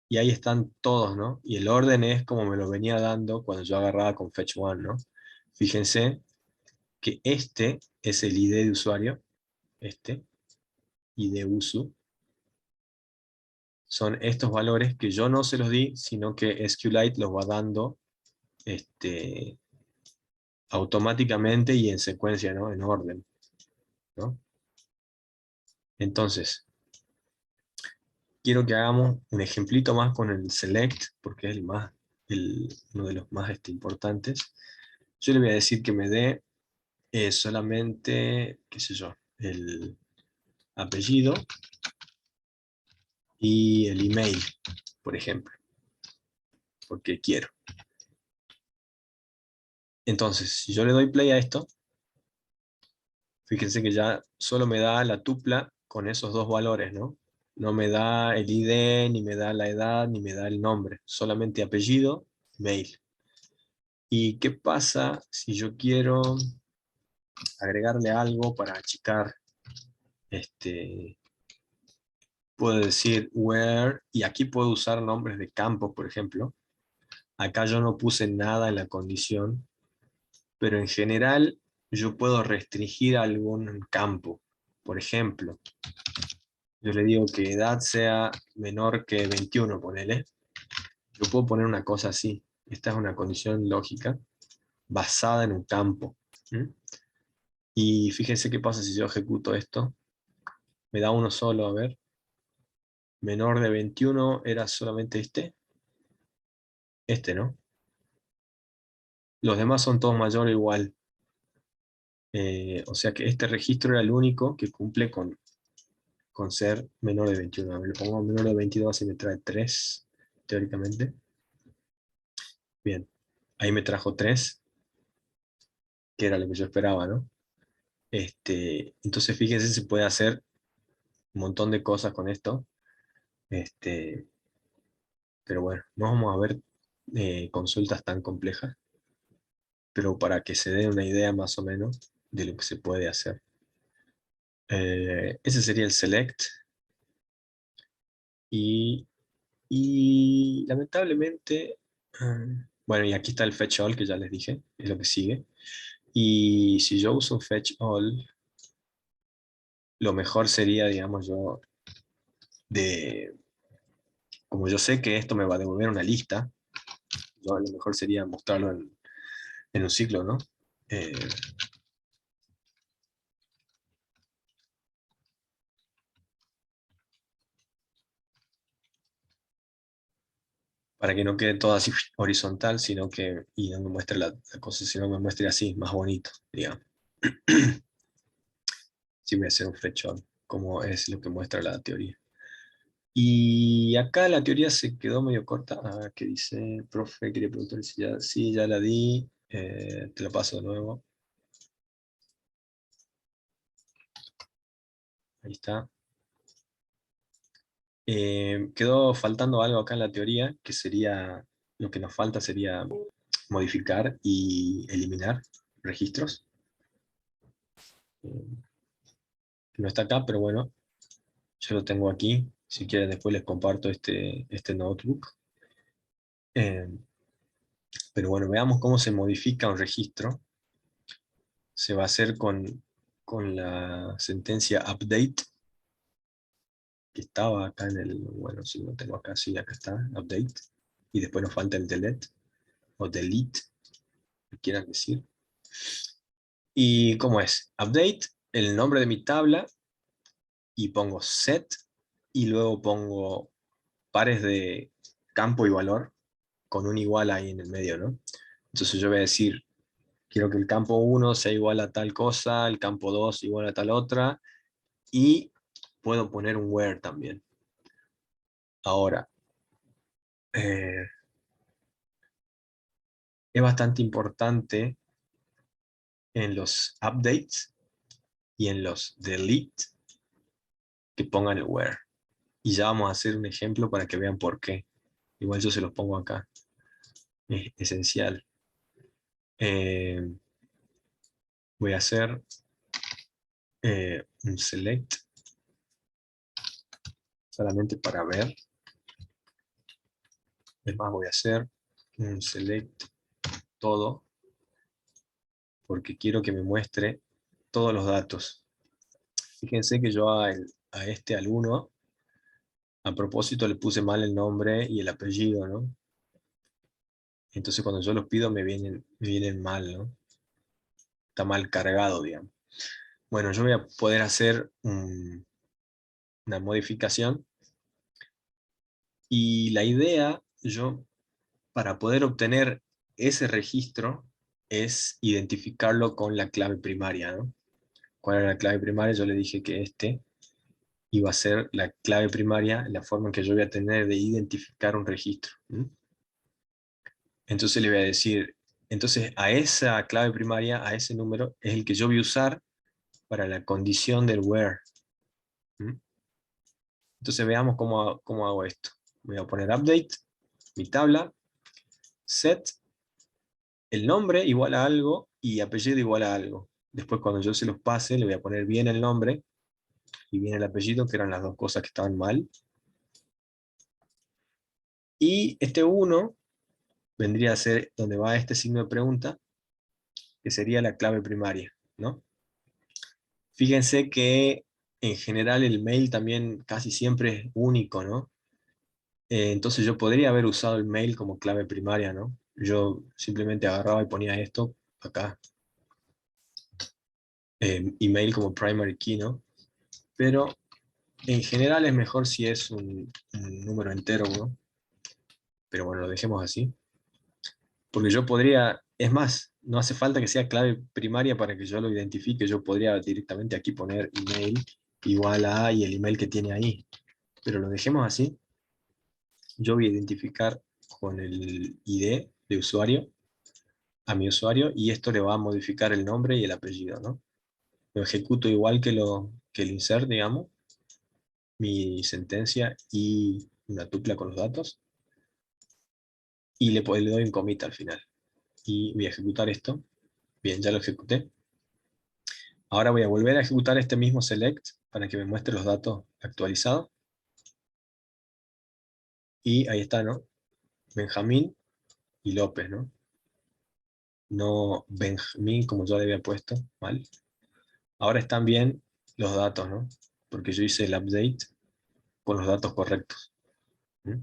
Y ahí están todos, ¿no? Y el orden es como me lo venía dando cuando yo agarraba con fetch one, ¿no? Fíjense que este es el ID de usuario. Este. ID uso. Son estos valores que yo no se los di, sino que SQLite los va dando automáticamente y en secuencia, ¿no? En orden, ¿no? Entonces, quiero que hagamos un ejemplito más con el select, porque es uno de los más importantes. Yo le voy a decir que me dé solamente, qué sé yo, el apellido y el email, por ejemplo, porque quiero. Entonces, si yo le doy play a esto, fíjense que ya solo me da la tupla con esos dos valores, ¿no? No me da el ID, ni me da la edad, ni me da el nombre. Solamente apellido, mail. ¿Y qué pasa si yo quiero agregarle algo para achicar? Puedo decir where, y aquí puedo usar nombres de campos, por ejemplo. Acá yo no puse nada en la condición, pero en general yo puedo restringir algún campo. Por ejemplo, yo le digo que edad sea menor que 21, ponele. Yo puedo poner una cosa así. Esta es una condición lógica basada en un campo. ¿Mm? Y fíjense qué pasa si yo ejecuto esto. Me da uno solo, a ver. Menor de 21 era solamente este. Este, ¿no? Los demás son todos mayor o igual. O sea que este registro era el único que cumple con ser menor de 21. A ver, le pongo menor de 22 y me trae 3, teóricamente. Bien, ahí me trajo 3, que era lo que yo esperaba, ¿no? Entonces fíjense, se puede hacer un montón de cosas con esto. Este, pero bueno, no vamos a ver consultas tan complejas, pero para que se dé una idea más o menos de lo que se puede hacer. Ese sería el select. Y, y lamentablemente, bueno, y aquí está el fetch all que ya les dije, es lo que sigue. Y si yo uso fetch all, lo mejor sería, digamos, de, como yo sé que esto me va a devolver una lista, lo mejor sería mostrarlo en un ciclo, ¿no? Eh, para que no quede todo así horizontal, sino que, y no me muestre la cosa, sino me muestre así, más bonito, digamos. Sí, voy a hacer un fetch all, como es lo que muestra la teoría. Y acá la teoría se quedó medio corta. A ver qué dice, profe, quería preguntar si ya, sí, ya la di, te lo paso de nuevo. Ahí está. Quedó faltando algo acá en la teoría, que sería, lo que nos falta sería modificar y eliminar registros. Eh, no está acá, pero bueno, yo lo tengo aquí. Si quieren después les comparto este notebook. Eh, pero bueno, veamos cómo se modifica un registro. Se va a hacer con la sentencia update, que estaba acá en el, bueno, si lo tengo acá, sí, acá está, update. Y después nos falta el delete, o delete, que quieran decir. ¿Y cómo es? Update, el nombre de mi tabla, y pongo set, y luego pongo pares de campo y valor, con un igual ahí en el medio, ¿no? Entonces yo voy a decir, quiero que el campo 1 sea igual a tal cosa, el campo 2 igual a tal otra, y puedo poner un where también. Ahora, eh, es bastante importante en los updates y en los delete que pongan el where. Y ya vamos a hacer un ejemplo para que vean por qué. Igual yo se los pongo acá. Es esencial. Eh, Voy a hacer un select solamente para ver. Además voy a hacer un select todo porque quiero que me muestre todos los datos. Fíjense que yo a este, al 1, a propósito le puse mal el nombre y el apellido, ¿no? Entonces cuando yo los pido me vienen mal, ¿no? Está mal cargado, digamos. Bueno, yo voy a poder hacer una modificación y la idea, yo, para poder obtener ese registro, es identificarlo con la clave primaria, ¿no? ¿Cuál era la clave primaria? Yo le dije que este iba a ser la clave primaria, la forma en que yo voy a tener de identificar un registro. Entonces le voy a decir, entonces a esa clave primaria, a ese número, es el que yo voy a usar para la condición del where. Entonces veamos cómo hago esto. Voy a poner update, mi tabla, set, el nombre igual a algo y apellido igual a algo. Después cuando yo se los pase, le voy a poner bien el nombre y bien el apellido, que eran las dos cosas que estaban mal. Y este 1 vendría a ser donde va este signo de pregunta, que sería la clave primaria, ¿no? Fíjense que en general el mail también casi siempre es único, ¿no? Entonces yo podría haber usado el mail como clave primaria, ¿no? Yo simplemente agarraba y ponía esto acá, email como primary key, ¿no? Pero en general es mejor si es un número entero, ¿no? Pero bueno, lo dejemos así. Porque yo podría, es más, no hace falta que sea clave primaria para que yo lo identifique, yo podría directamente aquí poner email igual a y el email que tiene ahí. Pero lo dejemos así. Yo voy a identificar con el ID de usuario a mi usuario y esto le va a modificar el nombre y el apellido, ¿no? Lo ejecuto igual que el insert, digamos, mi sentencia y una tupla con los datos, y le doy un commit al final. Y voy a ejecutar esto. Bien, ya lo ejecuté. Ahora voy a volver a ejecutar este mismo select para que me muestre los datos actualizados. Y ahí está, ¿no? Benjamín y López, ¿no? No Benjamín como yo le había puesto, mal. Ahora están bien los datos, ¿no? Porque yo hice el update con los datos correctos. ¿Mm?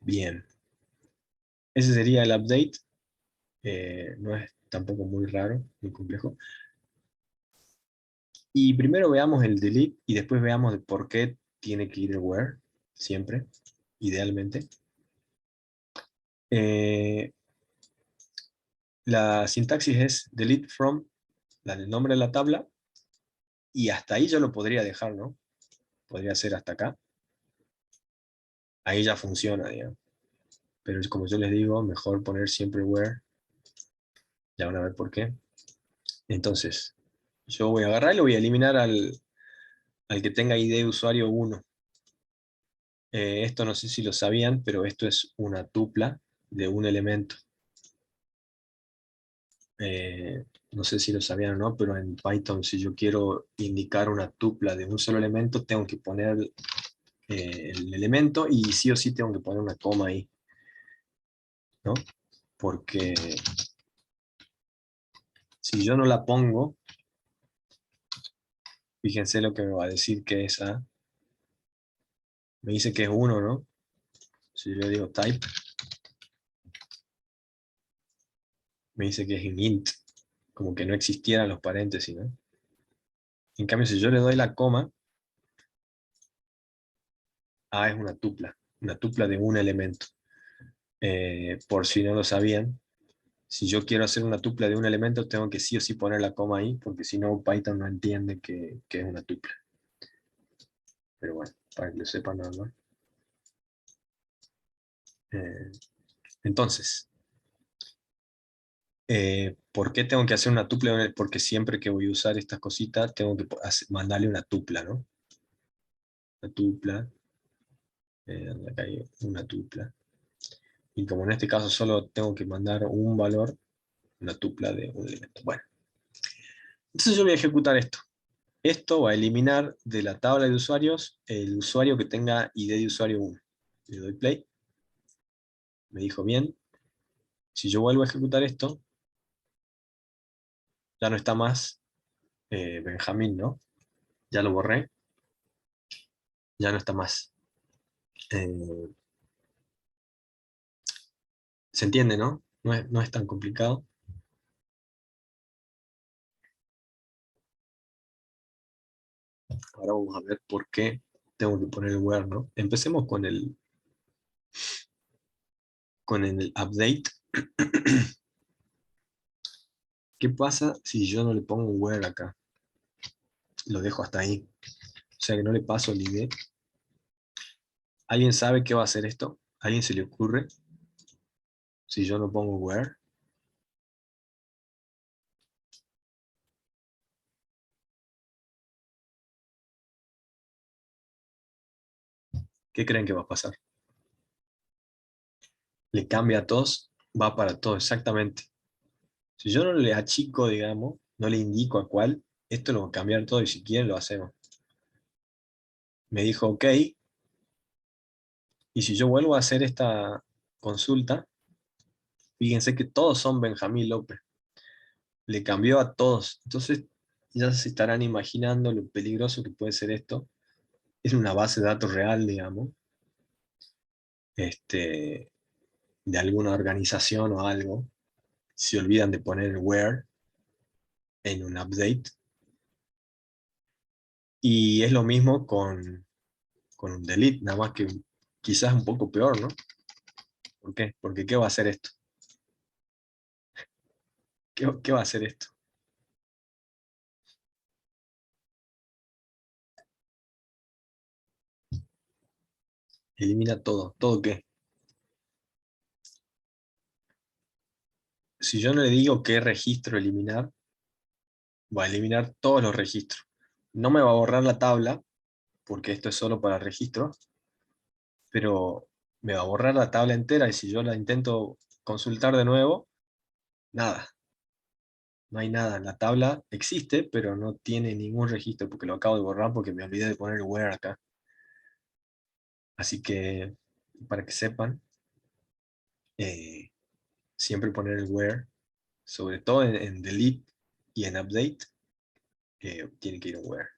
Bien. Ese sería el update. No es tampoco muy raro, muy complejo. Y primero veamos el delete y después veamos el por qué tiene que ir el where, siempre, idealmente. La sintaxis es delete from, el nombre de la tabla, y hasta ahí yo lo podría dejar, ¿no? Podría ser hasta acá. Ahí ya funciona, digamos. Pero como yo les digo, mejor poner siempre where. Ya van a ver por qué. Entonces, yo voy a agarrar y lo voy a eliminar al que tenga ID de usuario 1. Esto no sé si lo sabían, pero esto es una tupla de un elemento. No sé si lo sabían o no, pero en Python si yo quiero indicar una tupla de un solo elemento, tengo que poner el elemento y sí o sí tengo que poner una coma ahí, ¿no? Porque si yo no la pongo, fíjense lo que me va a decir que es A. Me dice que es 1, ¿no? Si yo digo type, me dice que es un int, como que no existieran los paréntesis, ¿no? En cambio, si yo le doy la coma, A es una tupla de un elemento. Por si no lo sabían, si yo quiero hacer una tupla de un elemento, tengo que sí o sí poner la coma ahí, porque si no, Python no entiende que es una tupla. Pero bueno, para que lo sepan nada más. Entonces, ¿por qué tengo que hacer una tupla? Porque siempre que voy a usar estas cositas, tengo que mandarle una tupla, ¿no? Una tupla Acá hay una tupla. Y como en este caso solo tengo que mandar un valor, una tupla de un elemento. Bueno, entonces yo voy a ejecutar esto. Esto va a eliminar de la tabla de usuarios el usuario que tenga ID de usuario 1. Le doy play. Me dijo bien. Si yo vuelvo a ejecutar esto, ya no está más Benjamín, ¿no? Ya lo borré. Ya no está más. Eh, ¿Se entiende, no? No es tan complicado. Ahora vamos a ver por qué tengo que poner el where, ¿no? Empecemos con el update. ¿Qué pasa si yo no le pongo un where acá? Lo dejo hasta ahí. O sea que no le paso el ID. ¿Alguien sabe qué va a hacer esto? ¿A alguien se le ocurre si yo no pongo where? ¿Qué creen que va a pasar? Le cambia a todos, va para todos, exactamente. Si yo no le achico, digamos, no le indico a cuál, esto lo va a cambiar todo y si quieren lo hacemos. Me dijo OK, y si yo vuelvo a hacer esta consulta, fíjense que todos son Benjamín López. Le cambió a todos. Entonces ya se estarán imaginando lo peligroso que puede ser esto. Es una base de datos real, digamos, este, de alguna organización o algo. Se olvidan de poner el where en un update. Y es lo mismo con un delete, nada más que quizás un poco peor, ¿no? ¿Por qué? Porque ¿qué va a hacer esto? ¿Qué va a hacer esto? Elimina todo. ¿Todo qué? Si yo no le digo qué registro eliminar, va a eliminar todos los registros. No me va a borrar la tabla, porque esto es solo para registros, pero me va a borrar la tabla entera y si yo la intento consultar de nuevo, nada, no hay nada. La tabla existe, pero no tiene ningún registro porque lo acabo de borrar porque me olvidé de poner el where acá. Así que, para que sepan, eh, siempre poner el where, sobre todo en delete y en update, tiene que ir un where.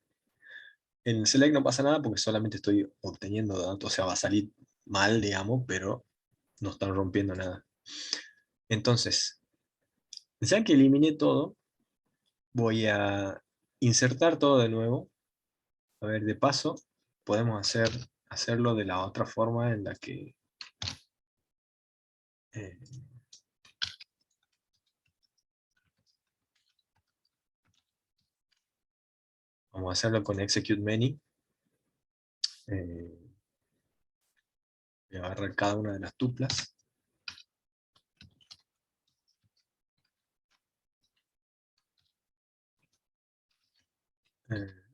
En select no pasa nada porque solamente estoy obteniendo datos, o sea, va a salir mal, digamos, pero no están rompiendo nada. Entonces, ya que eliminé todo, voy a insertar todo de nuevo. A ver, de paso, podemos hacerlo de la otra forma en la que eh, vamos a hacerlo con execute many. Eh, Voy a agarrar cada una de las tuplas. Eh,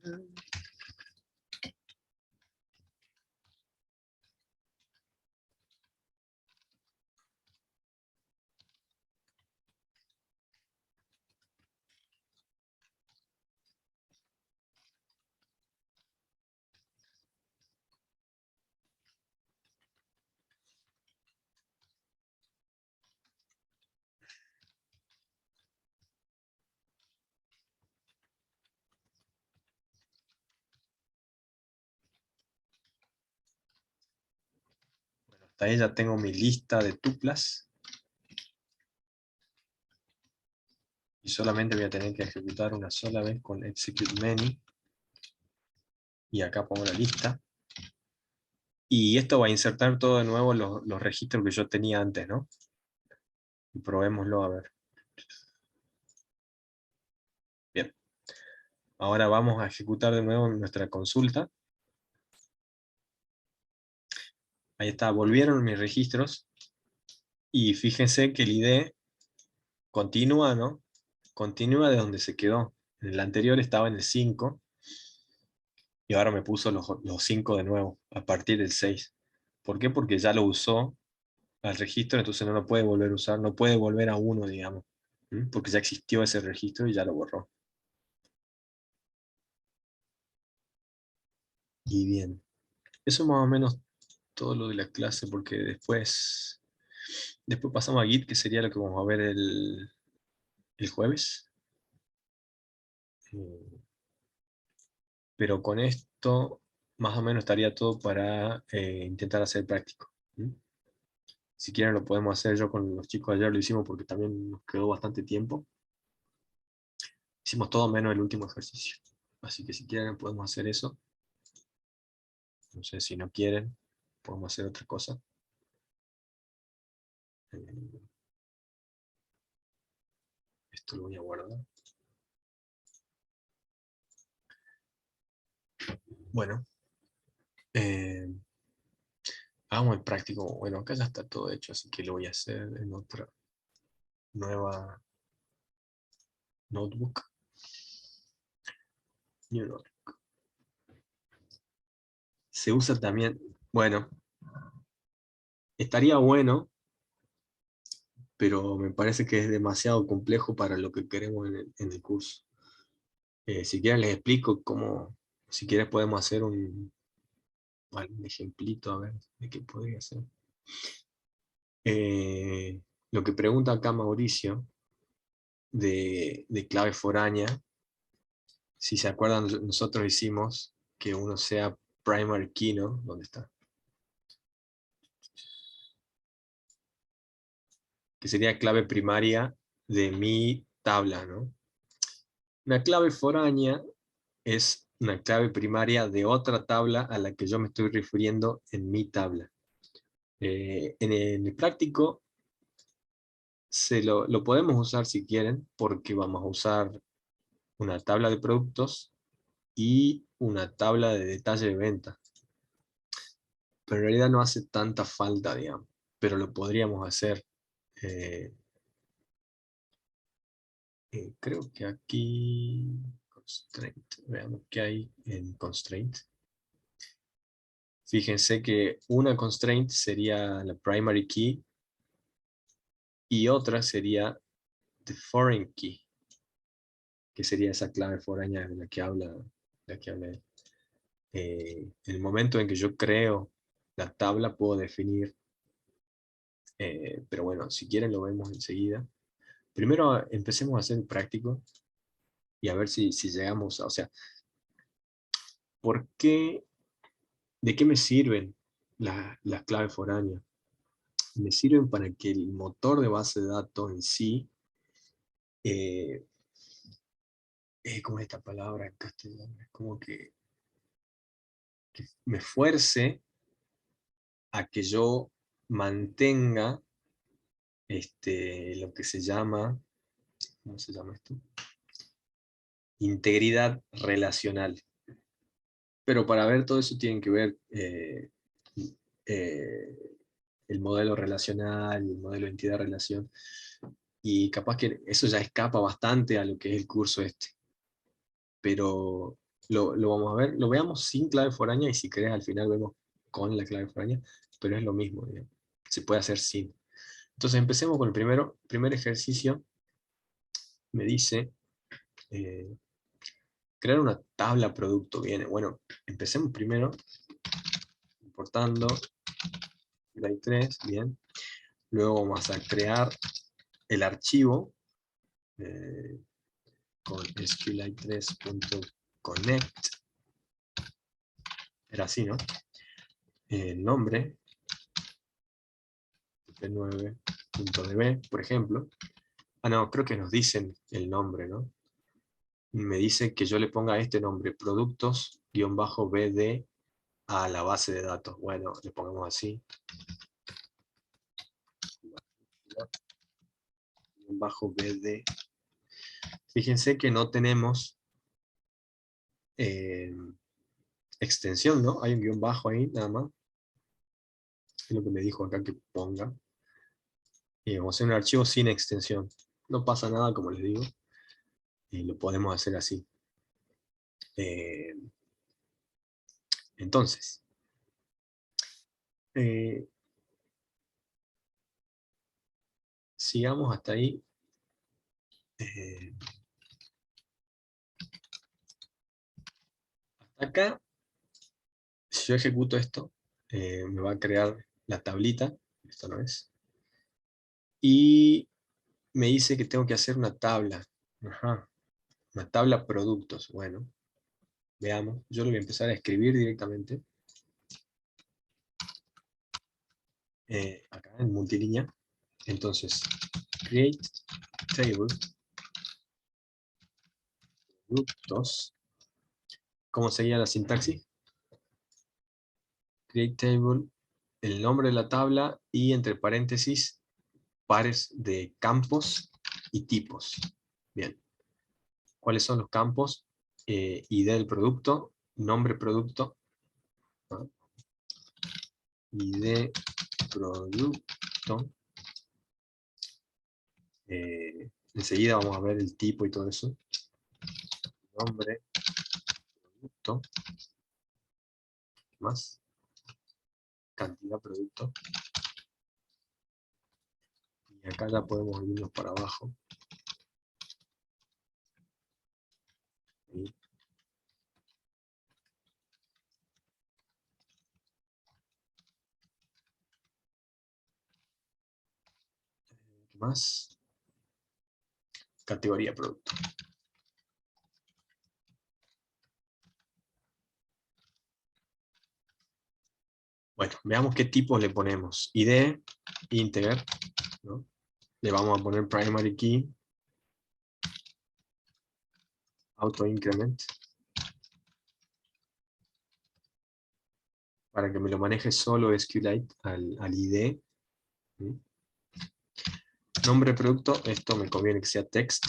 Hasta ahí ya tengo mi lista de tuplas. Y solamente voy a tener que ejecutar una sola vez con execute many. Y acá pongo la lista. Y esto va a insertar todo de nuevo los registros que yo tenía antes, ¿no? Y probémoslo a ver. Bien. Ahora vamos a ejecutar de nuevo nuestra consulta. Ahí está, volvieron mis registros. Y fíjense que el ID continúa, ¿no? Continúa de donde se quedó. En el anterior estaba en el 5 y ahora me puso los 5 de nuevo, a partir del 6. ¿Por qué? Porque ya lo usó al registro, entonces no lo puede volver a usar, no puede volver a uno, digamos. ¿Mm? Porque ya existió ese registro y ya lo borró. Y bien, eso más o menos todo lo de la clase, porque después pasamos a Git, que sería lo que vamos a ver el jueves. Eh, Pero con esto más o menos estaría todo para intentar hacer práctico. ¿Mm? Si quieren lo podemos hacer, yo con los chicos ayer lo hicimos porque también nos quedó bastante tiempo. Hicimos todo menos el último ejercicio. Así que si quieren podemos hacer eso. No sé si no quieren, podemos hacer otra cosa. Eh, Esto lo voy a guardar. Bueno, eh, hagamos el práctico. Bueno, acá ya está todo hecho, así que lo voy a hacer en otra nueva notebook. New Note. Se usa también, bueno, estaría bueno, pero me parece que es demasiado complejo para lo que queremos en el curso. Si quieren les explico cómo, si quieres podemos hacer un ejemplito, a ver, de qué podría ser. Lo que pregunta acá Mauricio, de clave foránea, si se acuerdan, nosotros hicimos que uno sea primary key, ¿no? ¿Dónde está? Que sería clave primaria de mi tabla, ¿no? Una clave foránea es una clave primaria de otra tabla a la que yo me estoy refiriendo en mi tabla. En el práctico lo podemos usar si quieren, porque vamos a usar una tabla de productos y una tabla de detalle de venta. Pero en realidad no hace tanta falta, digamos, pero lo podríamos hacer. Eh, Creo que aquí, constraint, veamos qué hay en constraint. Fíjense que una constraint sería la primary key y otra sería the foreign key, que sería esa clave foránea de la que habla él. En el momento en que yo creo la tabla puedo definir, pero bueno, si quieren lo vemos enseguida. Primero empecemos a hacer el práctico y a ver si llegamos o sea, ¿por qué, de qué me sirven las claves foráneas? Me sirven para que el motor de base de datos en sí, eh, ¿cómo es esta palabra en castellano? Es como que me fuerce a que yo mantenga lo que se llama, ¿cómo se llama esto? Integridad relacional. Pero para ver todo eso tienen que ver eh, el modelo relacional, el modelo de entidad-relación, y capaz que eso ya escapa bastante a lo que es el curso este. Pero lo vamos a ver, lo veamos sin clave foránea y si querés al final vemos con la clave foránea, pero es lo mismo, digamos. Se puede hacer sin. Entonces empecemos con el primer ejercicio. Me dice eh, crear una tabla producto. Bien, bueno, empecemos primero importando SQLite 3, bien. Luego vamos a crear el archivo con SQLite3.connect. Era así, ¿no? El nombre, p9.db, por ejemplo. Ah, no, creo que nos dicen el nombre, ¿no? Me dice que yo le ponga este nombre, productos-bd a la base de datos. Bueno, le pongamos así. -bd. Fíjense que no tenemos eh, extensión, ¿no? Hay un guión bajo ahí, nada más. Es lo que me dijo acá que ponga. Y vamos a hacer un archivo sin extensión. No pasa nada, como les digo. Y lo podemos hacer así. Eh, entonces, Eh, sigamos hasta ahí. Eh, hasta acá, si yo ejecuto esto, me va a crear la tablita, esto no es, y me dice que tengo que hacer una tabla. Ajá, una tabla productos. Bueno, veamos. Yo lo voy a empezar a escribir directamente. Acá en multilínea. Entonces, create table productos. ¿Cómo sería la sintaxis? Create table, el nombre de la tabla y entre paréntesis pares de campos y tipos. Bien. ¿Cuáles son los campos? ID del producto, nombre producto, ¿no? ID producto. Enseguida vamos a ver el tipo y todo eso. Nombre producto. Más. Cantidad producto. Y acá ya podemos irnos para abajo. Y ¿qué más? Categoría producto. Bueno, veamos qué tipos le ponemos. ID, integer, ¿no? Le vamos a poner primary key, auto increment, para que me lo maneje solo SQLite al ID. ¿Sí? Nombre producto, esto me conviene que sea text.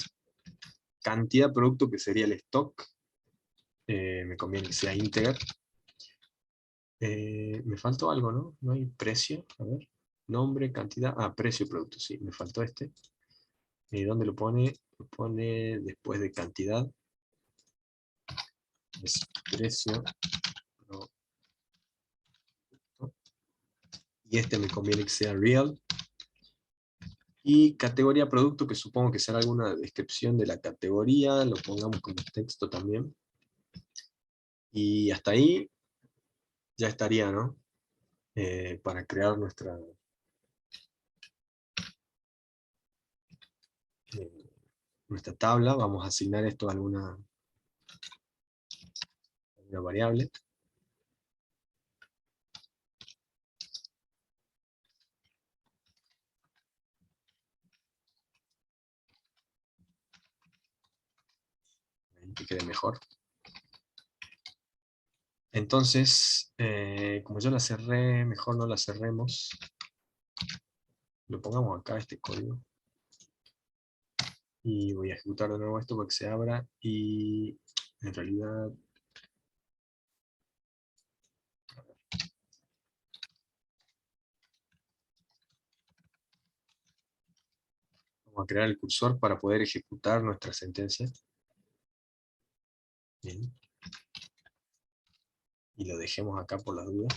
Cantidad producto, que sería el stock, me conviene que sea integer. Me faltó algo, ¿no? No hay precio, a ver. Nombre, cantidad, precio producto, sí, me faltó este. ¿Dónde lo pone? Lo pone después de cantidad. Es precio producto. Y este me conviene que sea real. Y categoría producto, que supongo que será alguna descripción de la categoría, lo pongamos como texto también. Y hasta ahí ya estaría, ¿no? Para crear eh, nuestra tabla. Vamos a asignar esto a alguna variable. Que quede mejor. Entonces, como yo la cerré, mejor no la cerremos. Lo pongamos acá, este código. Y voy a ejecutar de nuevo esto para que se abra. Y en realidad... vamos a crear el cursor para poder ejecutar nuestra sentencia. Bien. Y lo dejemos acá por las dudas.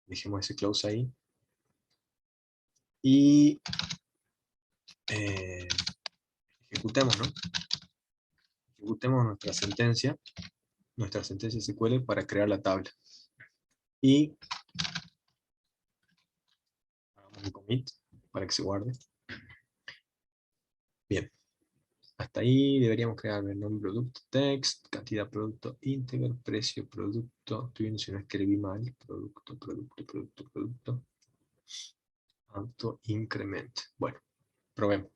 Dejemos ese close ahí. Y ejecutemos, ¿no? Ejecutemos nuestra sentencia SQL para crear la tabla. Y hagamos un commit para que se guarde. Bien. Hasta ahí deberíamos crear el nombre producto, text, cantidad producto, integer, precio producto. Estoy viendo si no escribí mal. Producto. Auto increment. Bueno, probemos.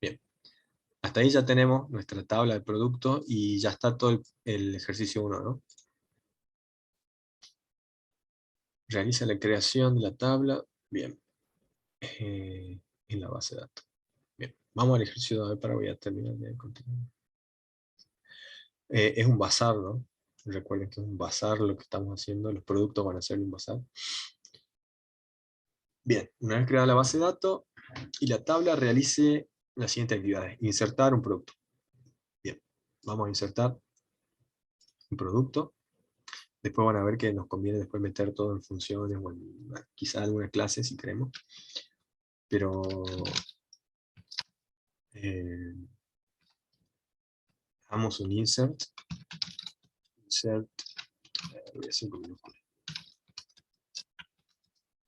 Bien. Hasta ahí ya tenemos nuestra tabla de producto y ya está todo el ejercicio 1, ¿no? Realiza la creación de la tabla. Bien. En la base de datos. Bien. Vamos al ejercicio 2, para voy a terminar de continuar. Es un bazar, ¿no? Recuerden que es un bazar lo que estamos haciendo, los productos van a ser un bazar. Bien, una vez creada la base de datos y la tabla, realice las siguientes actividades. Insertar un producto. Bien, vamos a insertar un producto. Después van a ver que nos conviene después meter todo en funciones o en quizá alguna clase si queremos. Pero eh, hagamos un insert. Insert, voy a hacer con minúscula.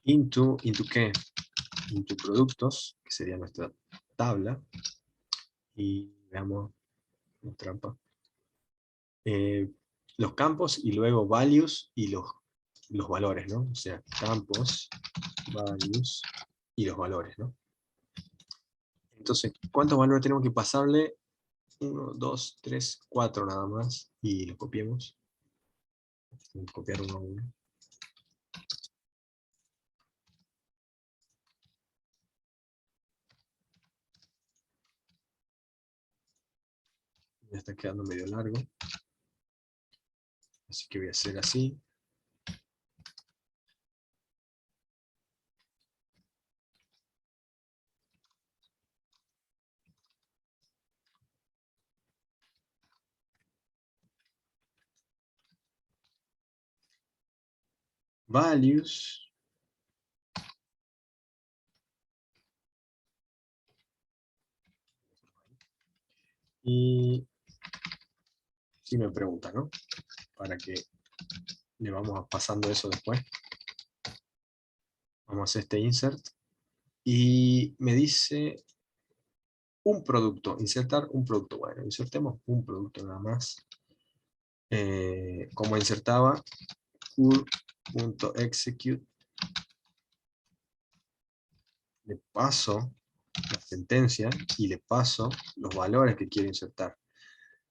¿Into qué? Into productos, que sería nuestra tabla. Y veamos la trampa. Los campos y luego values y los valores, ¿no? O sea, campos, values y los valores, ¿no? Entonces, ¿cuántos valores tenemos que pasarle? 1, 2, 3, 4 nada más. Y lo copiemos. Copiar uno a uno. Ya está quedando medio largo. Así que voy a hacer así. Values. Y si me pregunta, ¿no? Para que le vamos pasando eso después. Vamos a hacer este insert. Y me dice un producto, insertar un producto. Bueno, insertemos un producto nada más. Como insertaba, cur.execute. Le paso la sentencia y le paso los valores que quiero insertar.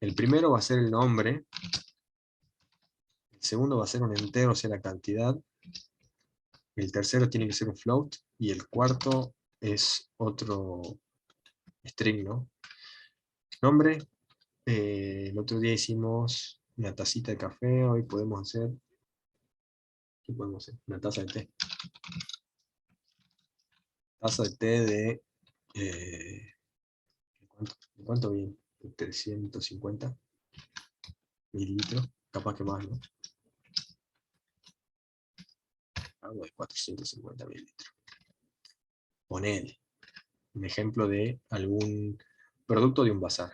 El primero va a ser el nombre. El segundo va a ser un entero, o sea, la cantidad. El tercero tiene que ser un float. Y el cuarto es otro string, ¿no? Nombre. El otro día hicimos una tacita de café. Hoy podemos hacer... ¿Qué podemos hacer? Una taza de té. Taza de té de... ¿cuánto viene? 350 mililitros. Capaz que más, ¿no? Algo de 450 mililitros. Ponele un ejemplo de algún producto de un bazar.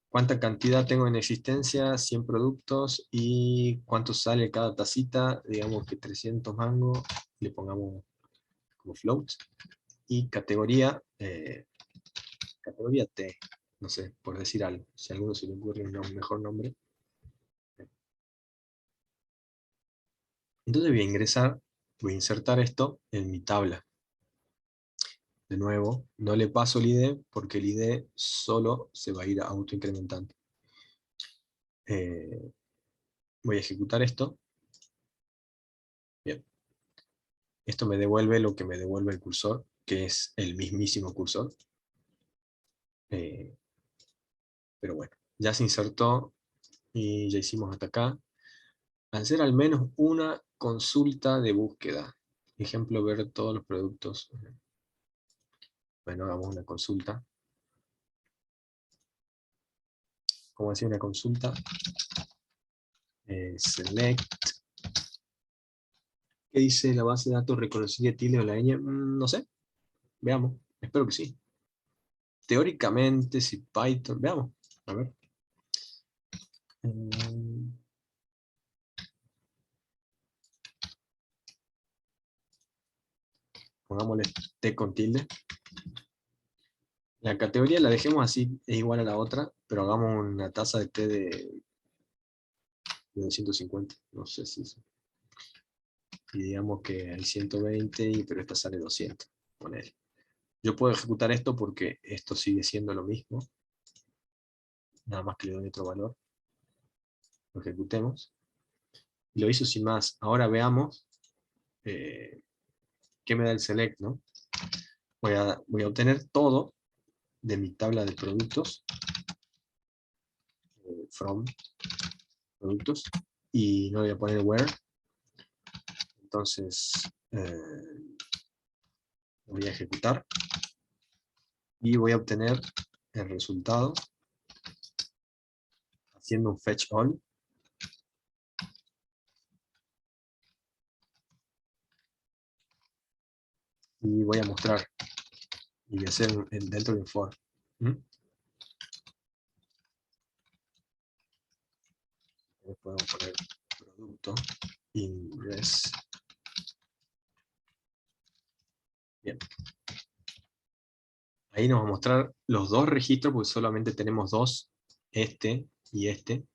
¿Cuánta cantidad tengo en existencia? 100 productos. ¿Y cuánto sale cada tacita? Digamos que 300 mangos. Le pongamos como float. Y categoría, categoría T. No sé, por decir algo. Si a alguno se le ocurre un mejor nombre. Entonces voy a ingresar, voy a insertar esto en mi tabla. De nuevo, no le paso el ID porque el ID solo se va a ir autoincrementando. Voy a ejecutar esto. Bien. Esto me devuelve lo que me devuelve el cursor, que es el mismísimo cursor. Eh, pero bueno, ya se insertó y ya hicimos hasta acá. Hacer al menos una consulta de búsqueda. Ejemplo, ver todos los productos. Bueno, hagamos una consulta. ¿Cómo decir una consulta? Select. ¿Qué dice la base de datos? ¿Reconocida tilde o la ñ? No sé. Veamos. Espero que sí. Teóricamente, si Python... Veamos. A ver. Pongámosle T con tilde. La categoría la dejemos así, es igual a la otra, pero hagamos una tasa de T de 250. No sé si eso. Y digamos que hay 120, pero esta sale 200. Poner. Yo puedo ejecutar esto porque esto sigue siendo lo mismo. Nada más que le doy otro valor. Lo ejecutemos. Y lo hizo sin más. Ahora veamos qué me da el select, ¿no? Voy a obtener todo de mi tabla de productos. From productos. Y no voy a poner where. Entonces, voy a ejecutar. Y voy a obtener el resultado haciendo un fetch all. y voy a mostrar, y voy a hacer dentro de un for. Podemos poner producto, ingress. Bien. Ahí nos va a mostrar los dos registros, porque solamente tenemos dos, este y este.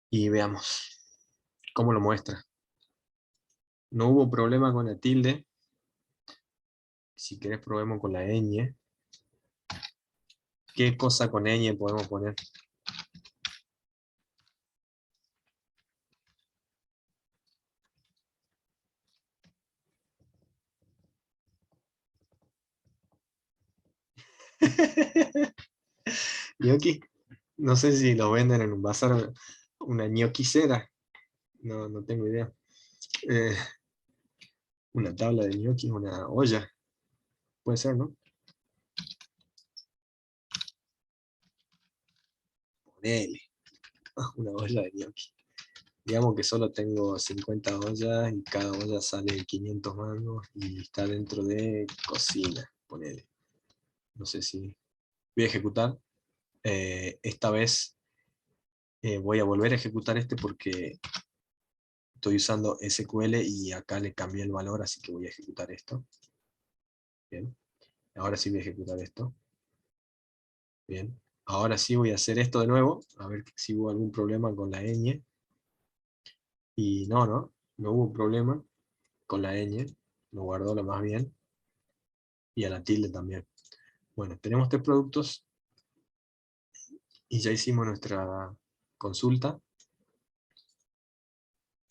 Y veamos cómo lo muestra. No hubo problema con la tilde. Si querés probemos con la ñ. ¿Qué cosa con ñ podemos poner? Gnocchi. No sé si lo venden en un bazar, una ñoquicera. No, no tengo idea. Eh, una tabla de gnocchi, una olla. Puede ser, ¿no? Ponele. Una olla de gnocchi. Digamos que solo tengo 50 ollas y cada olla sale 500 mangos y está dentro de cocina, ponele. No sé si voy a ejecutar. Esta vez voy a volver a ejecutar este porque estoy usando SQL y acá le cambié el valor, así que voy a ejecutar esto. Bien. Ahora sí voy a ejecutar esto. Bien. Ahora sí voy a hacer esto de nuevo, a ver si hubo algún problema con la ñ. Y no hubo problema con la ñ. Lo guardó lo más bien. Y a la tilde también. Bueno, tenemos tres productos y ya hicimos nuestra consulta.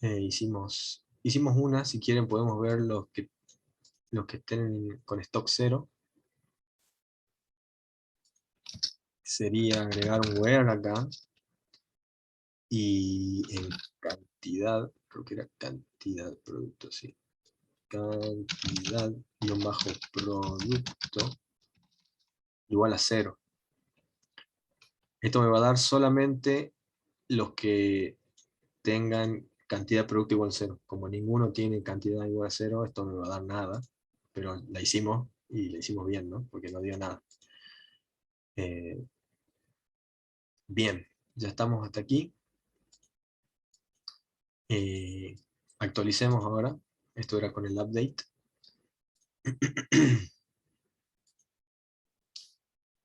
Hicimos una, si quieren podemos ver los que estén con stock cero. Sería agregar un where acá y en cantidad, creo que era cantidad producto, sí. Cantidad guión bajo producto igual a 0. Esto me va a dar solamente los que tengan cantidad de producto igual a 0. Como ninguno tiene cantidad igual a 0, esto no me va a dar nada, pero la hicimos y la hicimos bien, ¿no? Porque no dio nada. Eh, bien, ya estamos hasta aquí. Eh, Actualicemos ahora. Esto era con el update.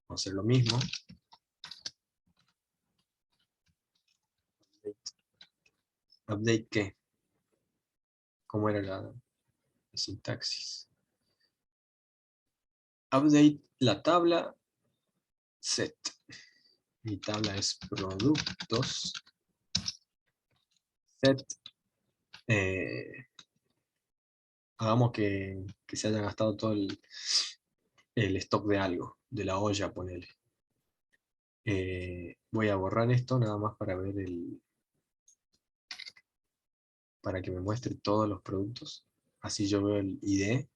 Vamos a hacer lo mismo. ¿Update qué? ¿Cómo era la sintaxis? Update la tabla set. Mi tabla es productos set. Hagamos que se haya gastado todo el stock de algo, de la olla, ponele. Voy a borrar esto nada más para ver para que me muestre todos los productos. Así yo veo el ID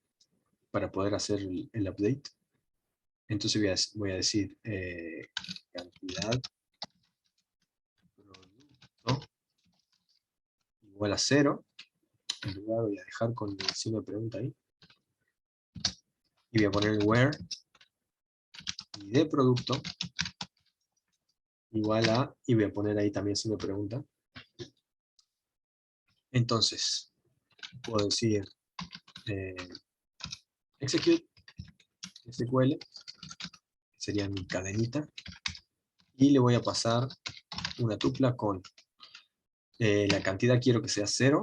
para poder hacer el update. Entonces voy a decir cantidad producto igual a 0. En lugar voy a dejar con el signo de pregunta ahí. Y voy a poner where ID producto igual a, y voy a poner ahí también signo de pregunta. Entonces, puedo decir execute SQL, que sería mi cadenita, y le voy a pasar una tupla con la cantidad quiero que sea 0,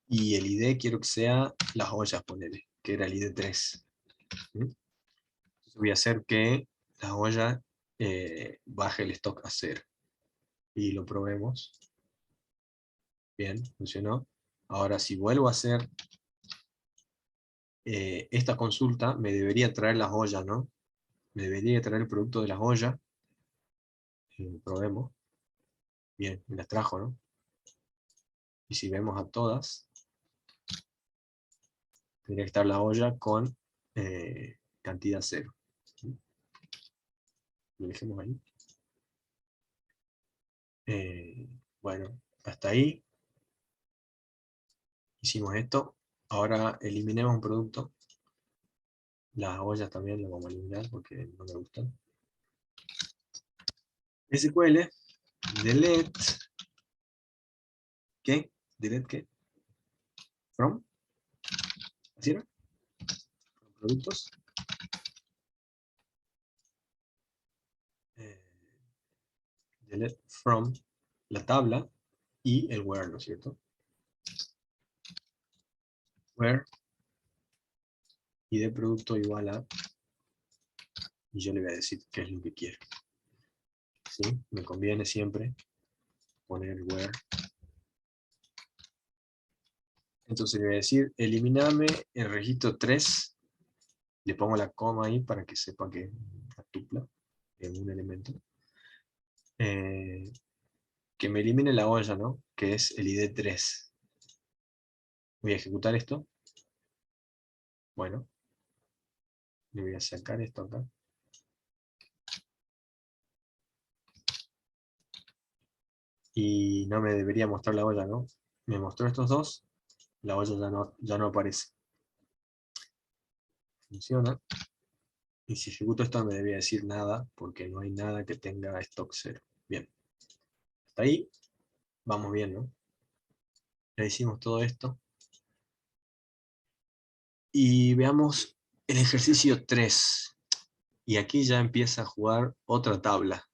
y el ID quiero que sea las ollas, ponele, que era el ID 3. Entonces voy a hacer que la olla baje el stock a 0. Y lo probemos. Bien, funcionó. Ahora si vuelvo a hacer esta consulta, me debería traer las ollas, ¿no? Me debería traer el producto de las ollas. Probemos. Bien, me las trajo, ¿no? Y si vemos a todas, tendría que estar la olla con cantidad 0. Lo dejemos ahí. Bueno, hasta ahí. Hicimos esto. Ahora eliminemos un producto. Las ollas también las vamos a eliminar porque no me gustan. SQL, delete, ¿qué? ¿Delete qué? From, ¿así era? Productos. Eh, delete from la tabla y el where, ¿no es cierto? Where y de producto igual a, y yo le voy a decir qué es lo que quiero. ¿Sí? Me conviene siempre poner where. Entonces le voy a decir, eliminame el registro 3, le pongo la coma ahí para que sepa que la tupla en un elemento. Que me elimine la olla, ¿no? Que es el ID 3. Voy a ejecutar esto. Bueno, le voy a sacar esto acá. Y no me debería mostrar la olla, ¿no? Me mostró estos dos, la olla ya no aparece. Funciona. Y si ejecuto esto no me debería decir nada, porque no hay nada que tenga stock 0. Bien. Hasta ahí vamos bien, ¿no? Ya hicimos todo esto. Y veamos el ejercicio 3. Y aquí ya empieza a jugar otra tabla.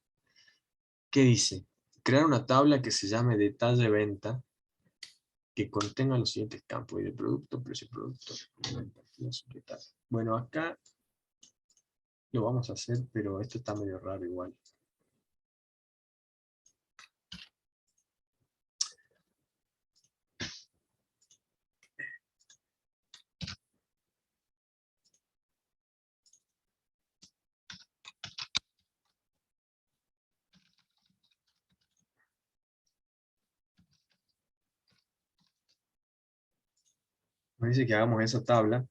¿Qué dice? Crear una tabla que se llame detalle venta, que contenga los siguientes campos: de producto, precio producto, bueno, acá lo vamos a hacer, pero esto está medio raro igual. Nos dice que hagamos esa tabla.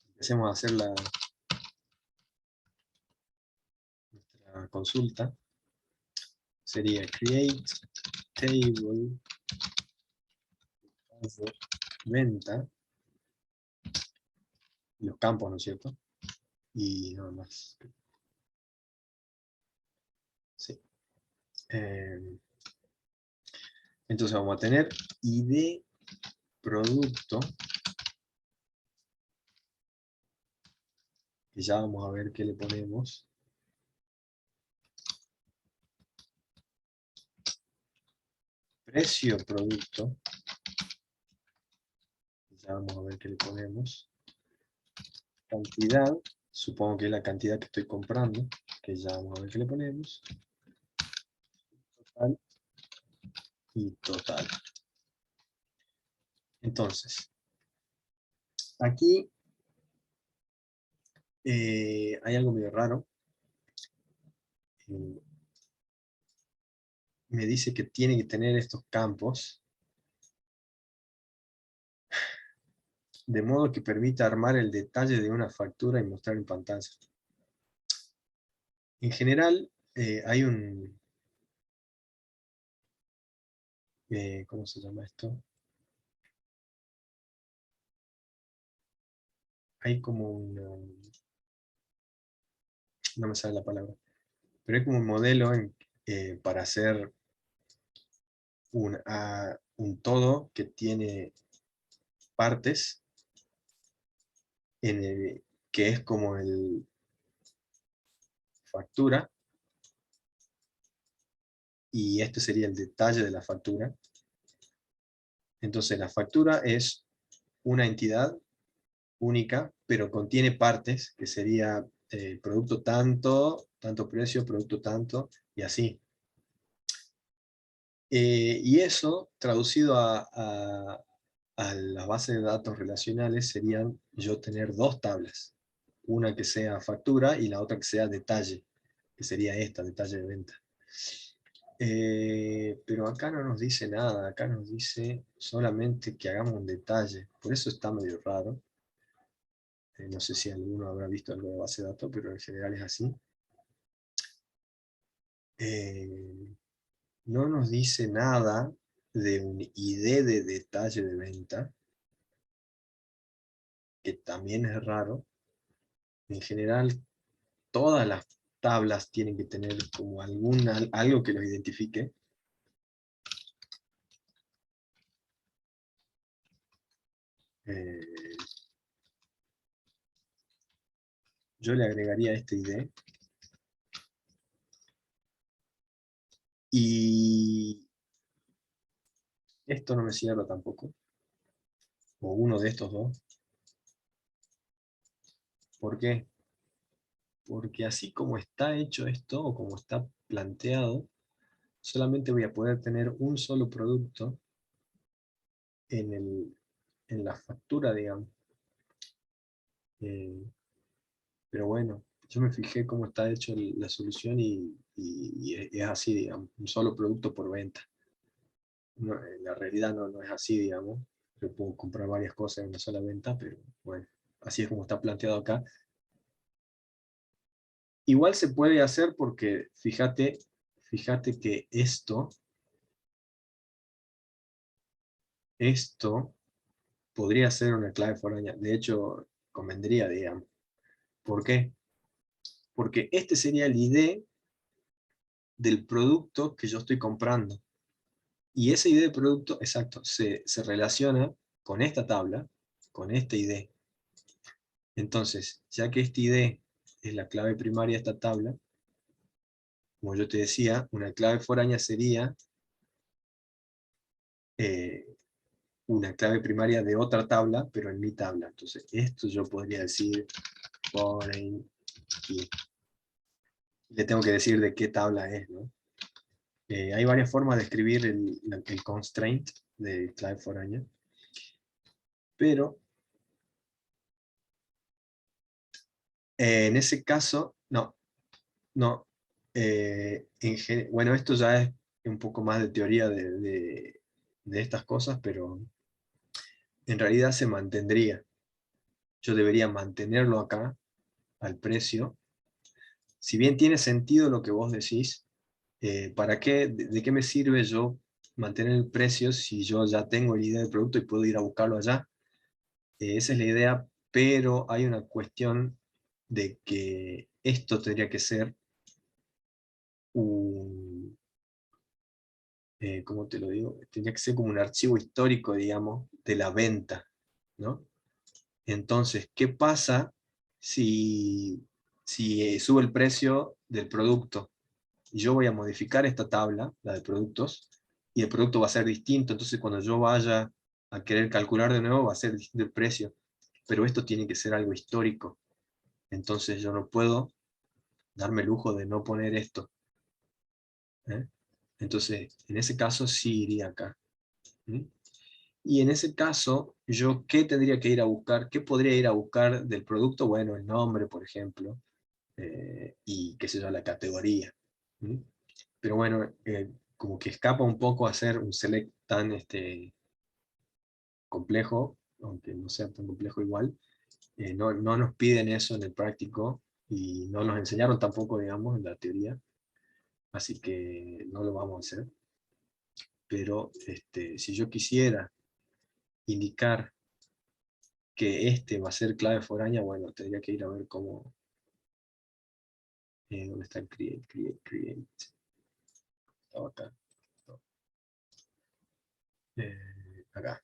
Empecemos a hacer nuestra consulta. Sería create table of venta, los campos, ¿no es cierto? Y nada más. Sí. Entonces vamos a tener ID producto, que ya vamos a ver qué le ponemos. Precio producto, ya vamos a ver qué le ponemos. Cantidad, supongo que es la cantidad que estoy comprando, que ya vamos a ver qué le ponemos. Total y total. Entonces, aquí hay algo medio raro. Me dice que tiene que tener estos campos de modo que permita armar el detalle de una factura y mostrar en pantalla. En general, hay un... ¿cómo se llama esto? Hay como un... no me sale la palabra. Pero hay como un modelo para hacer un todo que tiene partes, que es como el factura, y este sería el detalle de la factura. Entonces la factura es una entidad única, pero contiene partes, que sería producto tanto, tanto precio, producto tanto, y así. Y eso, traducido a la base de datos relacionales, serían yo tener dos tablas. Una que sea factura y la otra que sea detalle, que sería esta, detalle de venta. Pero acá no nos dice nada, acá nos dice solamente que hagamos un detalle. Por eso está medio raro. No sé si alguno habrá visto algo de base de datos, pero en general es así. No nos dice nada de un ID de detalle de venta. que también es raro. En general, todas las tablas tienen que tener como algo que los identifique. Eh, yo le agregaría este ID. Y esto no me cierra tampoco. O uno de estos dos. ¿Por qué? Porque así como está hecho esto, o como está planteado, solamente voy a poder tener un solo producto en la factura, digamos. Eh, pero bueno, yo me fijé cómo está hecho la solución y es así, digamos, un solo producto por venta. No, en la realidad no es así, digamos. Yo puedo comprar varias cosas en una sola venta, pero bueno, así es como está planteado acá. Igual se puede hacer porque, fíjate que esto podría ser una clave foránea. De hecho, convendría, digamos. ¿Por qué? Porque este sería el ID del producto que yo estoy comprando. Y ese ID de producto, exacto, se relaciona con esta tabla, con este ID. Entonces, ya que este ID es la clave primaria de esta tabla, como yo te decía, una clave foránea sería eh, una clave primaria de otra tabla, pero en mi tabla. Entonces, esto yo podría decir foreign key. Le tengo que decir de qué tabla es, ¿no? Hay varias formas de escribir el constraint de clave foránea, pero en ese caso, no. Bueno, esto ya es un poco más de teoría de estas cosas, pero en realidad se mantendría. Yo debería mantenerlo acá, al precio. Si bien tiene sentido lo que vos decís, ¿para qué, de qué me sirve yo mantener el precio si yo ya tengo la idea del producto y puedo ir a buscarlo allá? Esa es la idea, pero hay una cuestión de que esto tendría que ser un, ¿cómo te lo digo? Tendría que ser como un archivo histórico, digamos, de la venta, ¿no? Entonces, ¿qué pasa si sube el precio del producto? Yo voy a modificar esta tabla, la de productos, y el producto va a ser distinto, entonces cuando yo vaya a querer calcular de nuevo va a ser distinto el precio, pero esto tiene que ser algo histórico, entonces yo no puedo darme el lujo de no poner esto, ¿eh? Entonces, en ese caso sí iría acá. ¿Mm? Y en ese caso, ¿yo qué tendría que ir a buscar? ¿Qué podría ir a buscar del producto? Bueno, el nombre, por ejemplo, y qué sé yo, la categoría. ¿Mm? Pero bueno, como que escapa un poco a hacer un select tan complejo, aunque no sea tan complejo igual. No nos piden eso en el práctico y no nos enseñaron tampoco, digamos, en la teoría, así que no lo vamos a hacer. Pero si yo quisiera indicar que este va a ser clave foránea, bueno, tendría que ir a ver cómo, dónde está el create. Estaba acá. Acá.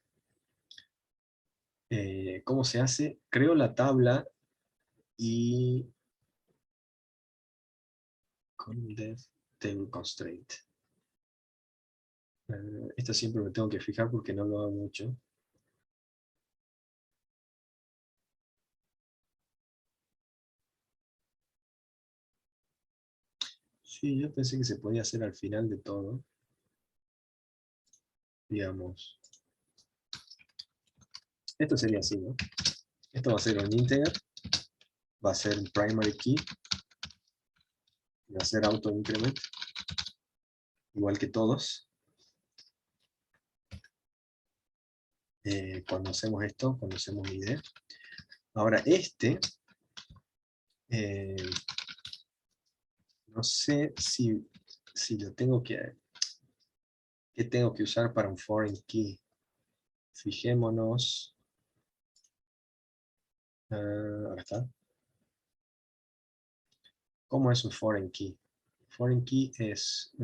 ¿Cómo se hace? Creo la tabla y con dev table constraint. Esto siempre me tengo que fijar porque no lo hago mucho. Sí, yo pensé que se podía hacer al final de todo. Digamos, esto sería así, ¿no? Esto va a ser un integer, va a ser un primary key, va a ser auto increment, igual que todos. Cuando hacemos esto, cuando hacemos ID. Ahora eh, no sé si lo tengo ¿qué tengo que usar para un foreign key? Fijémonos. Acá está. ¿Cómo es un foreign key? Foreign key es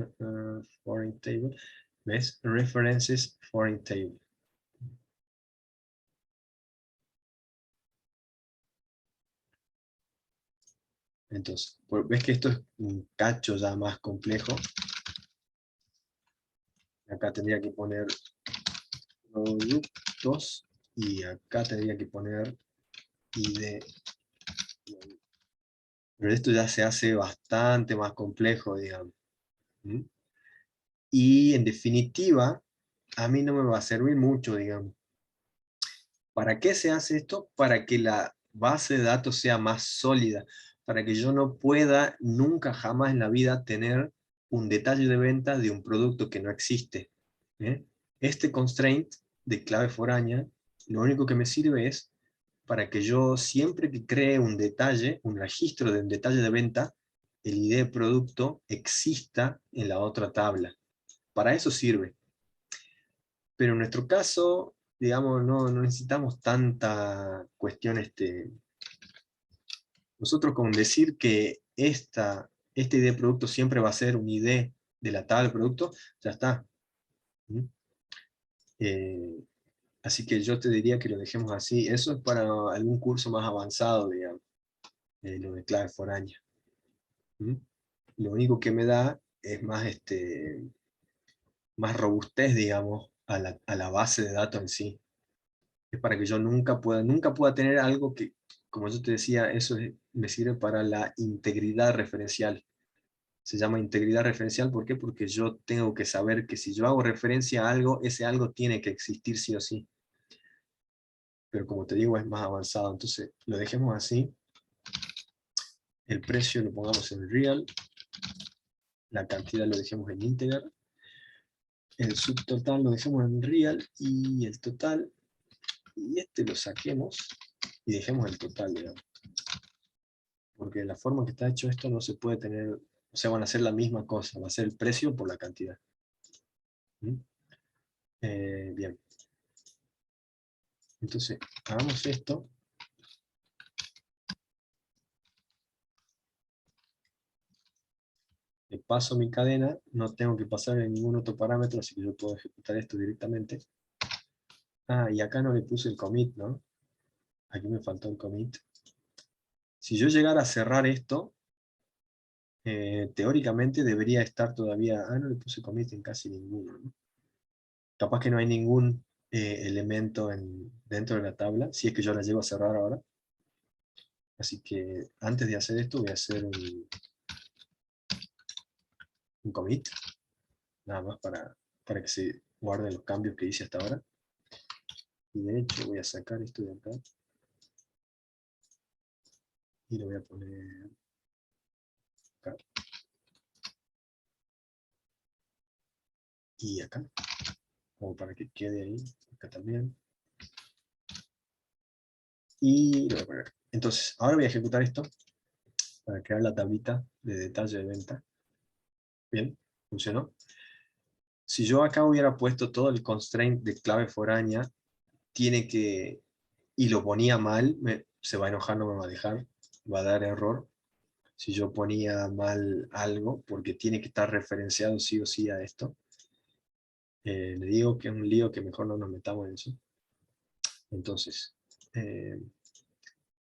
foreign table. ¿Ves? References foreign table. Entonces, ves que esto es un cacho ya más complejo. Acá tendría que poner productos y acá tendría que poner ID. Pero esto ya se hace bastante más complejo, digamos. ¿Mm? Y en definitiva, a mí no me va a servir mucho, digamos. ¿Para qué se hace esto? Para que la base de datos sea más sólida, para que yo no pueda nunca jamás en la vida tener un detalle de venta de un producto que no existe. ¿Eh? Este constraint de clave foránea, lo único que me sirve es para que yo siempre que cree un detalle, un registro de un detalle de venta, el ID de producto exista en la otra tabla. Para eso sirve. Pero en nuestro caso, digamos, no necesitamos tanta cuestión. Nosotros con decir que este ID de producto siempre va a ser un ID de la tabla de producto, ya está. ¿Mm? Eh, Así que yo te diría que lo dejemos así. Eso es para algún curso más avanzado, digamos, lo de clave foránea. ¿Mm? Lo único que me da es más, más robustez, digamos, a la base de datos en sí. Es para que yo nunca pueda tener algo que, como yo te decía, me sirve para la integridad referencial. Se llama integridad referencial, ¿por qué? Porque yo tengo que saber que si yo hago referencia a algo, ese algo tiene que existir sí o sí. Pero como te digo, es más avanzado. Entonces, lo dejemos así. El precio lo pongamos en real. La cantidad lo dejemos en integer. El subtotal lo dejemos en real. Y el total, y este lo saquemos y dejemos el total, digamos. Porque de la forma que está hecho esto no se puede tener, o sea, van a ser la misma cosa, va a ser el precio por la cantidad. ¿Mm? Bien, entonces hagamos esto. Le paso mi cadena, no tengo que pasar en ningún otro parámetro, así que yo puedo ejecutar esto directamente. Ah, y acá no le puse el commit, ¿no? Aquí me faltó el commit. Si yo llegara a cerrar esto, teóricamente debería estar todavía... Ah, no le puse commit en casi ninguno, ¿no? Capaz que no hay ningún elemento dentro de la tabla, si es que yo la llego a cerrar ahora. Así que antes de hacer esto voy a hacer un commit, nada más para que se guarden los cambios que hice hasta ahora. Y de hecho voy a sacar esto de acá y lo voy a poner acá y acá, como para que quede ahí, acá también. Y lo voy a poner acá. Entonces, ahora voy a ejecutar esto para crear la tablita de detalle de venta. Bien, funcionó. Si yo acá hubiera puesto todo el constraint de clave foránea, tiene que, y lo ponía mal, se va a enojar, no me va a dejar, va a dar error si yo ponía mal algo, porque tiene que estar referenciado sí o sí a esto. Le digo que es un lío que mejor no nos metamos en eso. Entonces,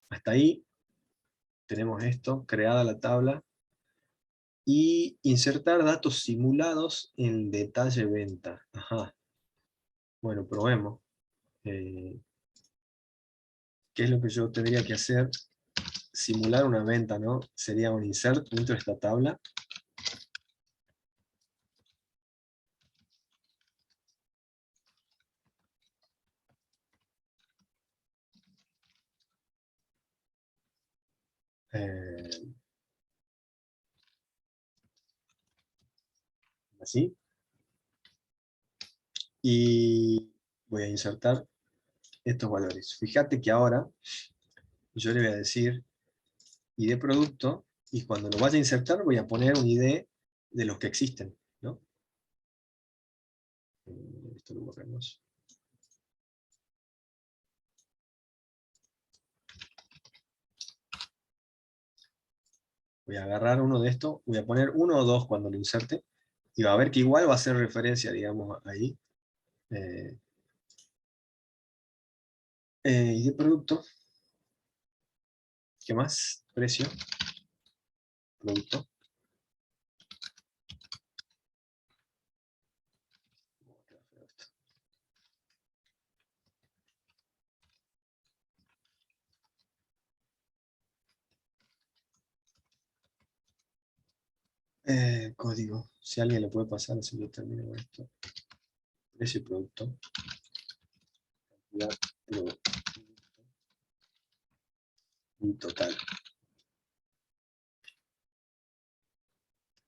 hasta ahí tenemos esto, creada la tabla, y insertar datos simulados en detalle venta. Ajá. Bueno, probemos. Eh, ¿Qué es lo que yo tendría que hacer? Simular una venta, ¿no? Sería un insert dentro de esta tabla. Eh, Así. Y voy a insertar estos valores. Fíjate que ahora yo le voy a decir ID producto, y cuando lo vaya a insertar voy a poner un ID de los que existen, ¿no? Esto lo borremos. Voy a agarrar uno de estos, voy a poner uno o dos cuando lo inserte, y va a ver que igual va a hacer referencia, digamos, ahí. Eh, y de producto, ¿qué más? Precio, producto. Código, si alguien le puede pasar, así yo termino con esto. Precio y producto. Ya, producto. Y total.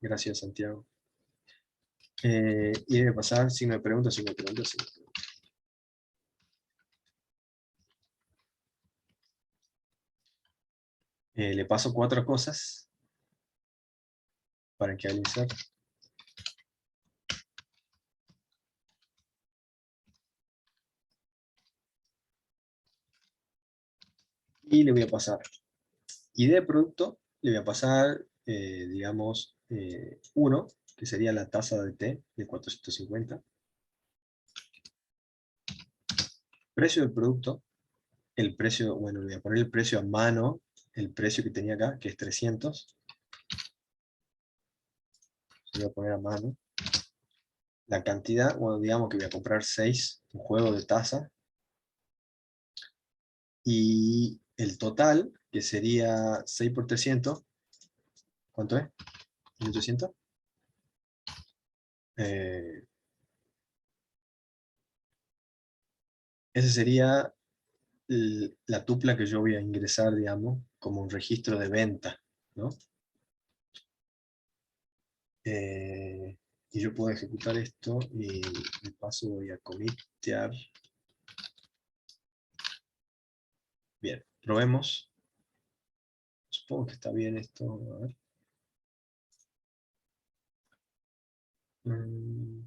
Gracias, Santiago. Y debe pasar, si me preguntas, si me preguntas, si me preguntas. Le paso cuatro cosas para que al insert. Y le voy a pasar ID de producto, le voy a pasar, digamos, 1, que sería la tasa de té de 450. Precio del producto, el precio, bueno, le voy a poner el precio a mano, el precio que tenía acá, que es 300. Le voy a poner a mano. La cantidad, bueno, digamos que voy a comprar 6, un juego de taza. Y el total, que sería 6 por 300, ¿cuánto es? 1800. Eh, ese sería la tupla que yo voy a ingresar, digamos, como un registro de venta, ¿no? Eh, y yo puedo ejecutar esto y de paso voy a comitear. Bien, probemos. Supongo que está bien esto. A ver. Mm,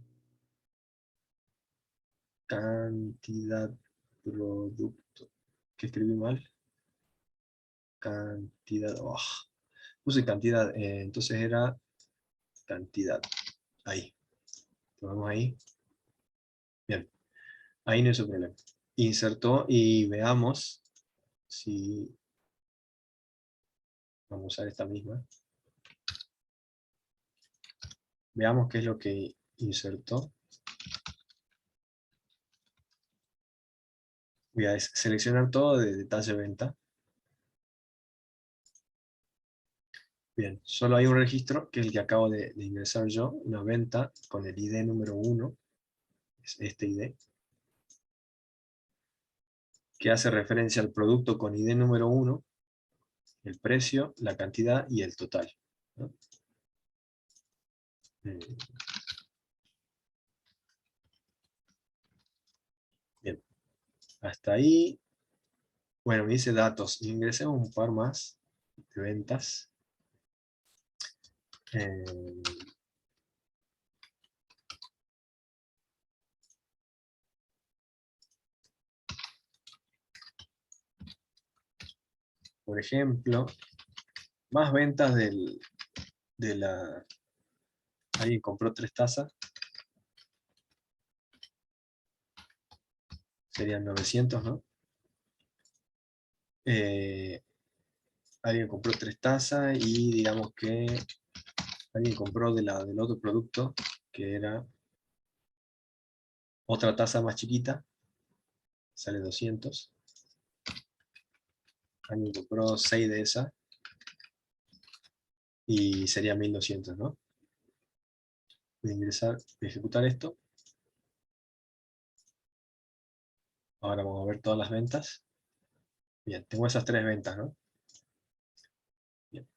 Cantidad producto. ¿Qué escribí mal? Cantidad. Oh, puse cantidad. Entonces era cantidad. Ahí. Probemos ahí. Bien. Ahí no es el problema. Insertó y veamos si vamos a usar esta misma. Veamos qué es lo que insertó. Voy a seleccionar todo de detalle venta. Bien, solo hay un registro, que es el que acabo de ingresar yo, una venta con el ID número 1, es este ID, que hace referencia al producto con ID número 1, el precio, la cantidad y el total, ¿no? Eh, Bien, hasta ahí. Bueno, me dice datos. Ingresemos un par más de ventas. Eh, por ejemplo, más ventas de la... Alguien compró 3 tazas, serían 900, ¿no? Eh, Alguien compró 3 tazas y digamos que alguien compró del otro producto, que era otra taza más chiquita, sale 200. Alguien compró 6 de esas y sería 1200, ¿no? Voy a ingresar, voy a ejecutar esto. Ahora vamos a ver todas las ventas. Bien, tengo esas 3 ventas, ¿no? Bien.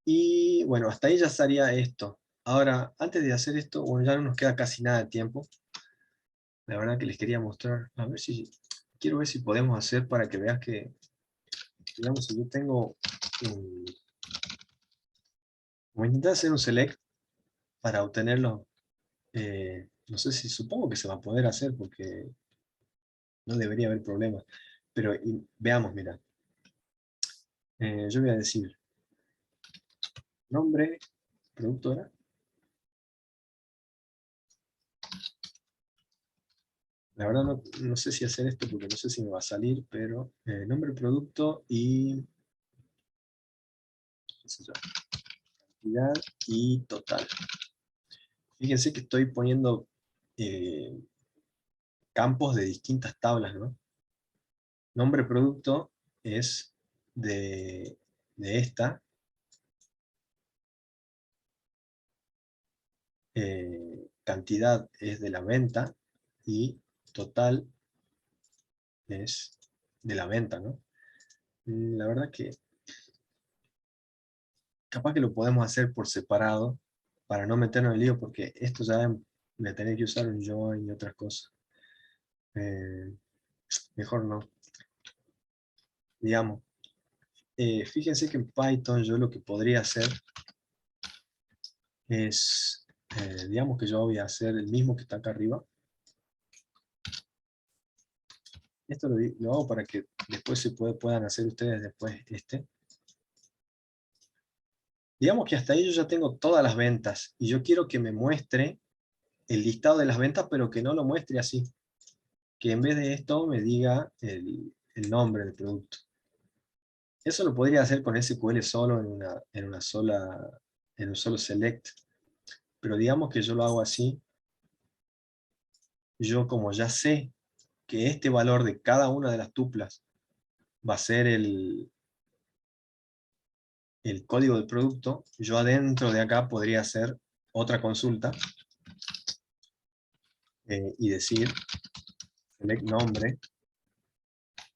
Y bueno, hasta ahí ya estaría esto. Ahora, antes de hacer esto, bueno, ya no nos queda casi nada de tiempo. La verdad que les quería mostrar, a ver si, quiero ver si podemos hacer para que veas que, digamos, si yo tengo, como intentar hacer un select para obtenerlo, no sé si, supongo que se va a poder hacer porque no debería haber problema. Pero veamos, mira. Yo voy a decir nombre, productora. La verdad no sé si hacer esto porque no sé si me va a salir, pero nombre, producto y qué sé yo, cantidad y total. Fíjense que estoy poniendo campos de distintas tablas, ¿no? Nombre producto es de esta, cantidad es de la venta y total es de la venta, ¿no? La verdad que capaz que lo podemos hacer por separado para no meternos en lío, porque esto ya me tener que usar un join y otras cosas. Eh, Mejor no. Digamos, fíjense que en Python yo lo que podría hacer es, digamos que yo voy a hacer el mismo que está acá arriba. Esto lo hago para que después puedan hacer ustedes después este. Digamos que hasta ahí yo ya tengo todas las ventas y yo quiero que me muestre el listado de las ventas, pero que no lo muestre así. Que en vez de esto me diga el nombre del producto. Eso lo podría hacer con SQL solo en un solo select. Pero digamos que yo lo hago así. Yo como ya sé que este valor de cada una de las tuplas va a ser el código del producto, yo adentro de acá podría hacer otra consulta y decir select nombre,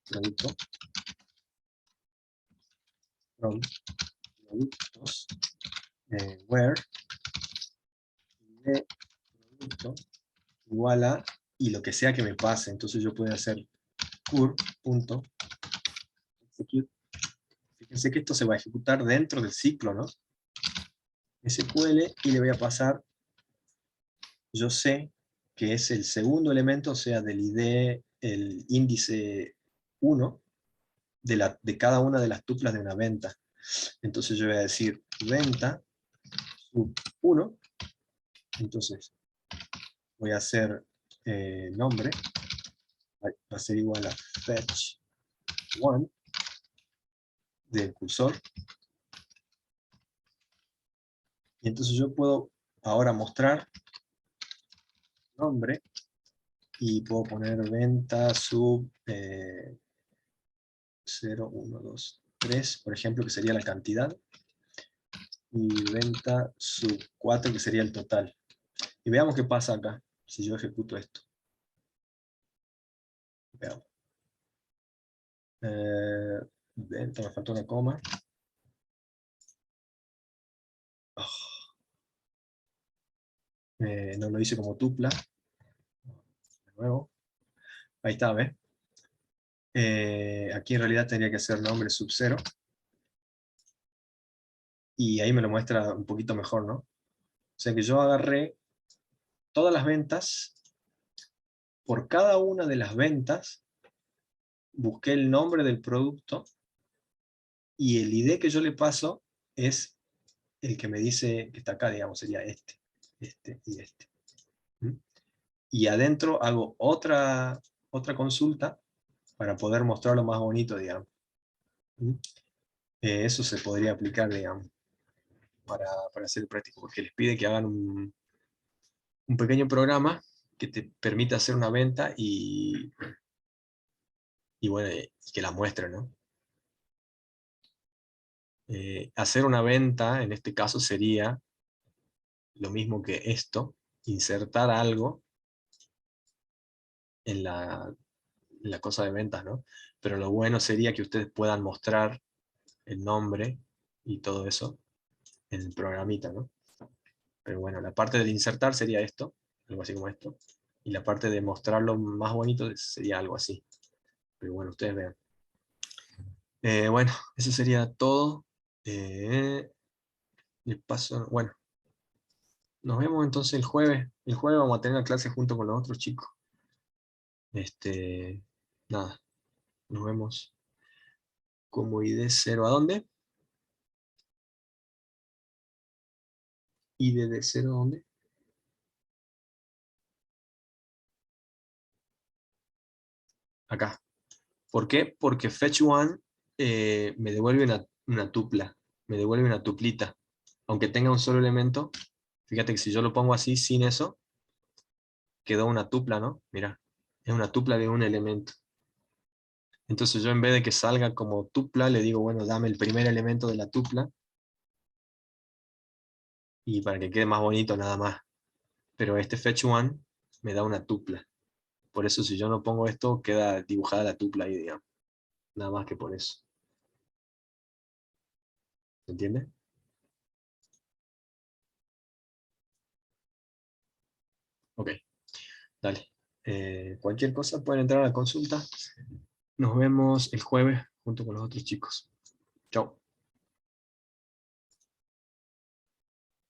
producto, from productos, where, de producto, igual a, y lo que sea que me pase. Entonces yo puedo hacer cur.execute. Fíjense que esto se va a ejecutar dentro del ciclo, ¿no? SQL, y le voy a pasar, yo sé que es el segundo elemento, o sea, del ID, el índice 1 de cada una de las tuplas de una venta. Entonces yo voy a decir venta sub 1, entonces voy a hacer nombre, va a ser igual a fetch 1 del cursor, y entonces yo puedo ahora mostrar nombre, y puedo poner venta sub 0, 1, 2, 3, por ejemplo, que sería la cantidad, y venta sub 4, que sería el total. Y veamos qué pasa acá, si yo ejecuto esto. Veamos. Venta, me falta una coma. Oh, no lo hice como tupla. De nuevo. Ahí está, ¿ves? Aquí en realidad tendría que ser nombre sub 0. Y ahí me lo muestra un poquito mejor, ¿no? O sea que yo agarré todas las ventas, por cada una de las ventas, busqué el nombre del producto, y el ID que yo le paso es el que me dice que está acá, digamos, sería este y este. ¿Mm? Y adentro hago otra consulta para poder mostrarlo más bonito, digamos. ¿Mm? Eso se podría aplicar, digamos, para hacer práctico, porque les pide que hagan un pequeño programa que te permita hacer una venta y bueno, que la muestre, ¿no? Hacer una venta, en este caso, sería lo mismo que esto, insertar algo en la cosa de ventas, ¿no? Pero lo bueno sería que ustedes puedan mostrar el nombre y todo eso en el programita, ¿no? Pero bueno, la parte del insertar sería esto, algo así como esto, y la parte de mostrarlo más bonito sería algo así. Pero bueno, ustedes vean. Bueno, eso sería todo. Le paso, bueno, nos vemos entonces el jueves. El jueves vamos a tener la clase junto con los otros chicos. Nada, nos vemos. como id0 ¿a dónde? ¿Id de 0 a dónde? Acá. ¿Por qué? Porque fetch1 me devuelve una tupla, me devuelve una tuplita. Aunque tenga un solo elemento, fíjate que si yo lo pongo así, sin eso, quedó una tupla, ¿no? Mira, es una tupla de un elemento. Entonces yo en vez de que salga como tupla, le digo, bueno, dame el primer elemento de la tupla, y para que quede más bonito nada más. Pero este fetch1 me da una tupla. Por eso si yo no pongo esto, queda dibujada la tupla ahí, digamos. Nada más que por eso. ¿Se entiende? Ok, dale. Cualquier cosa pueden entrar a la consulta. Nos vemos el jueves junto con los otros chicos. Chao.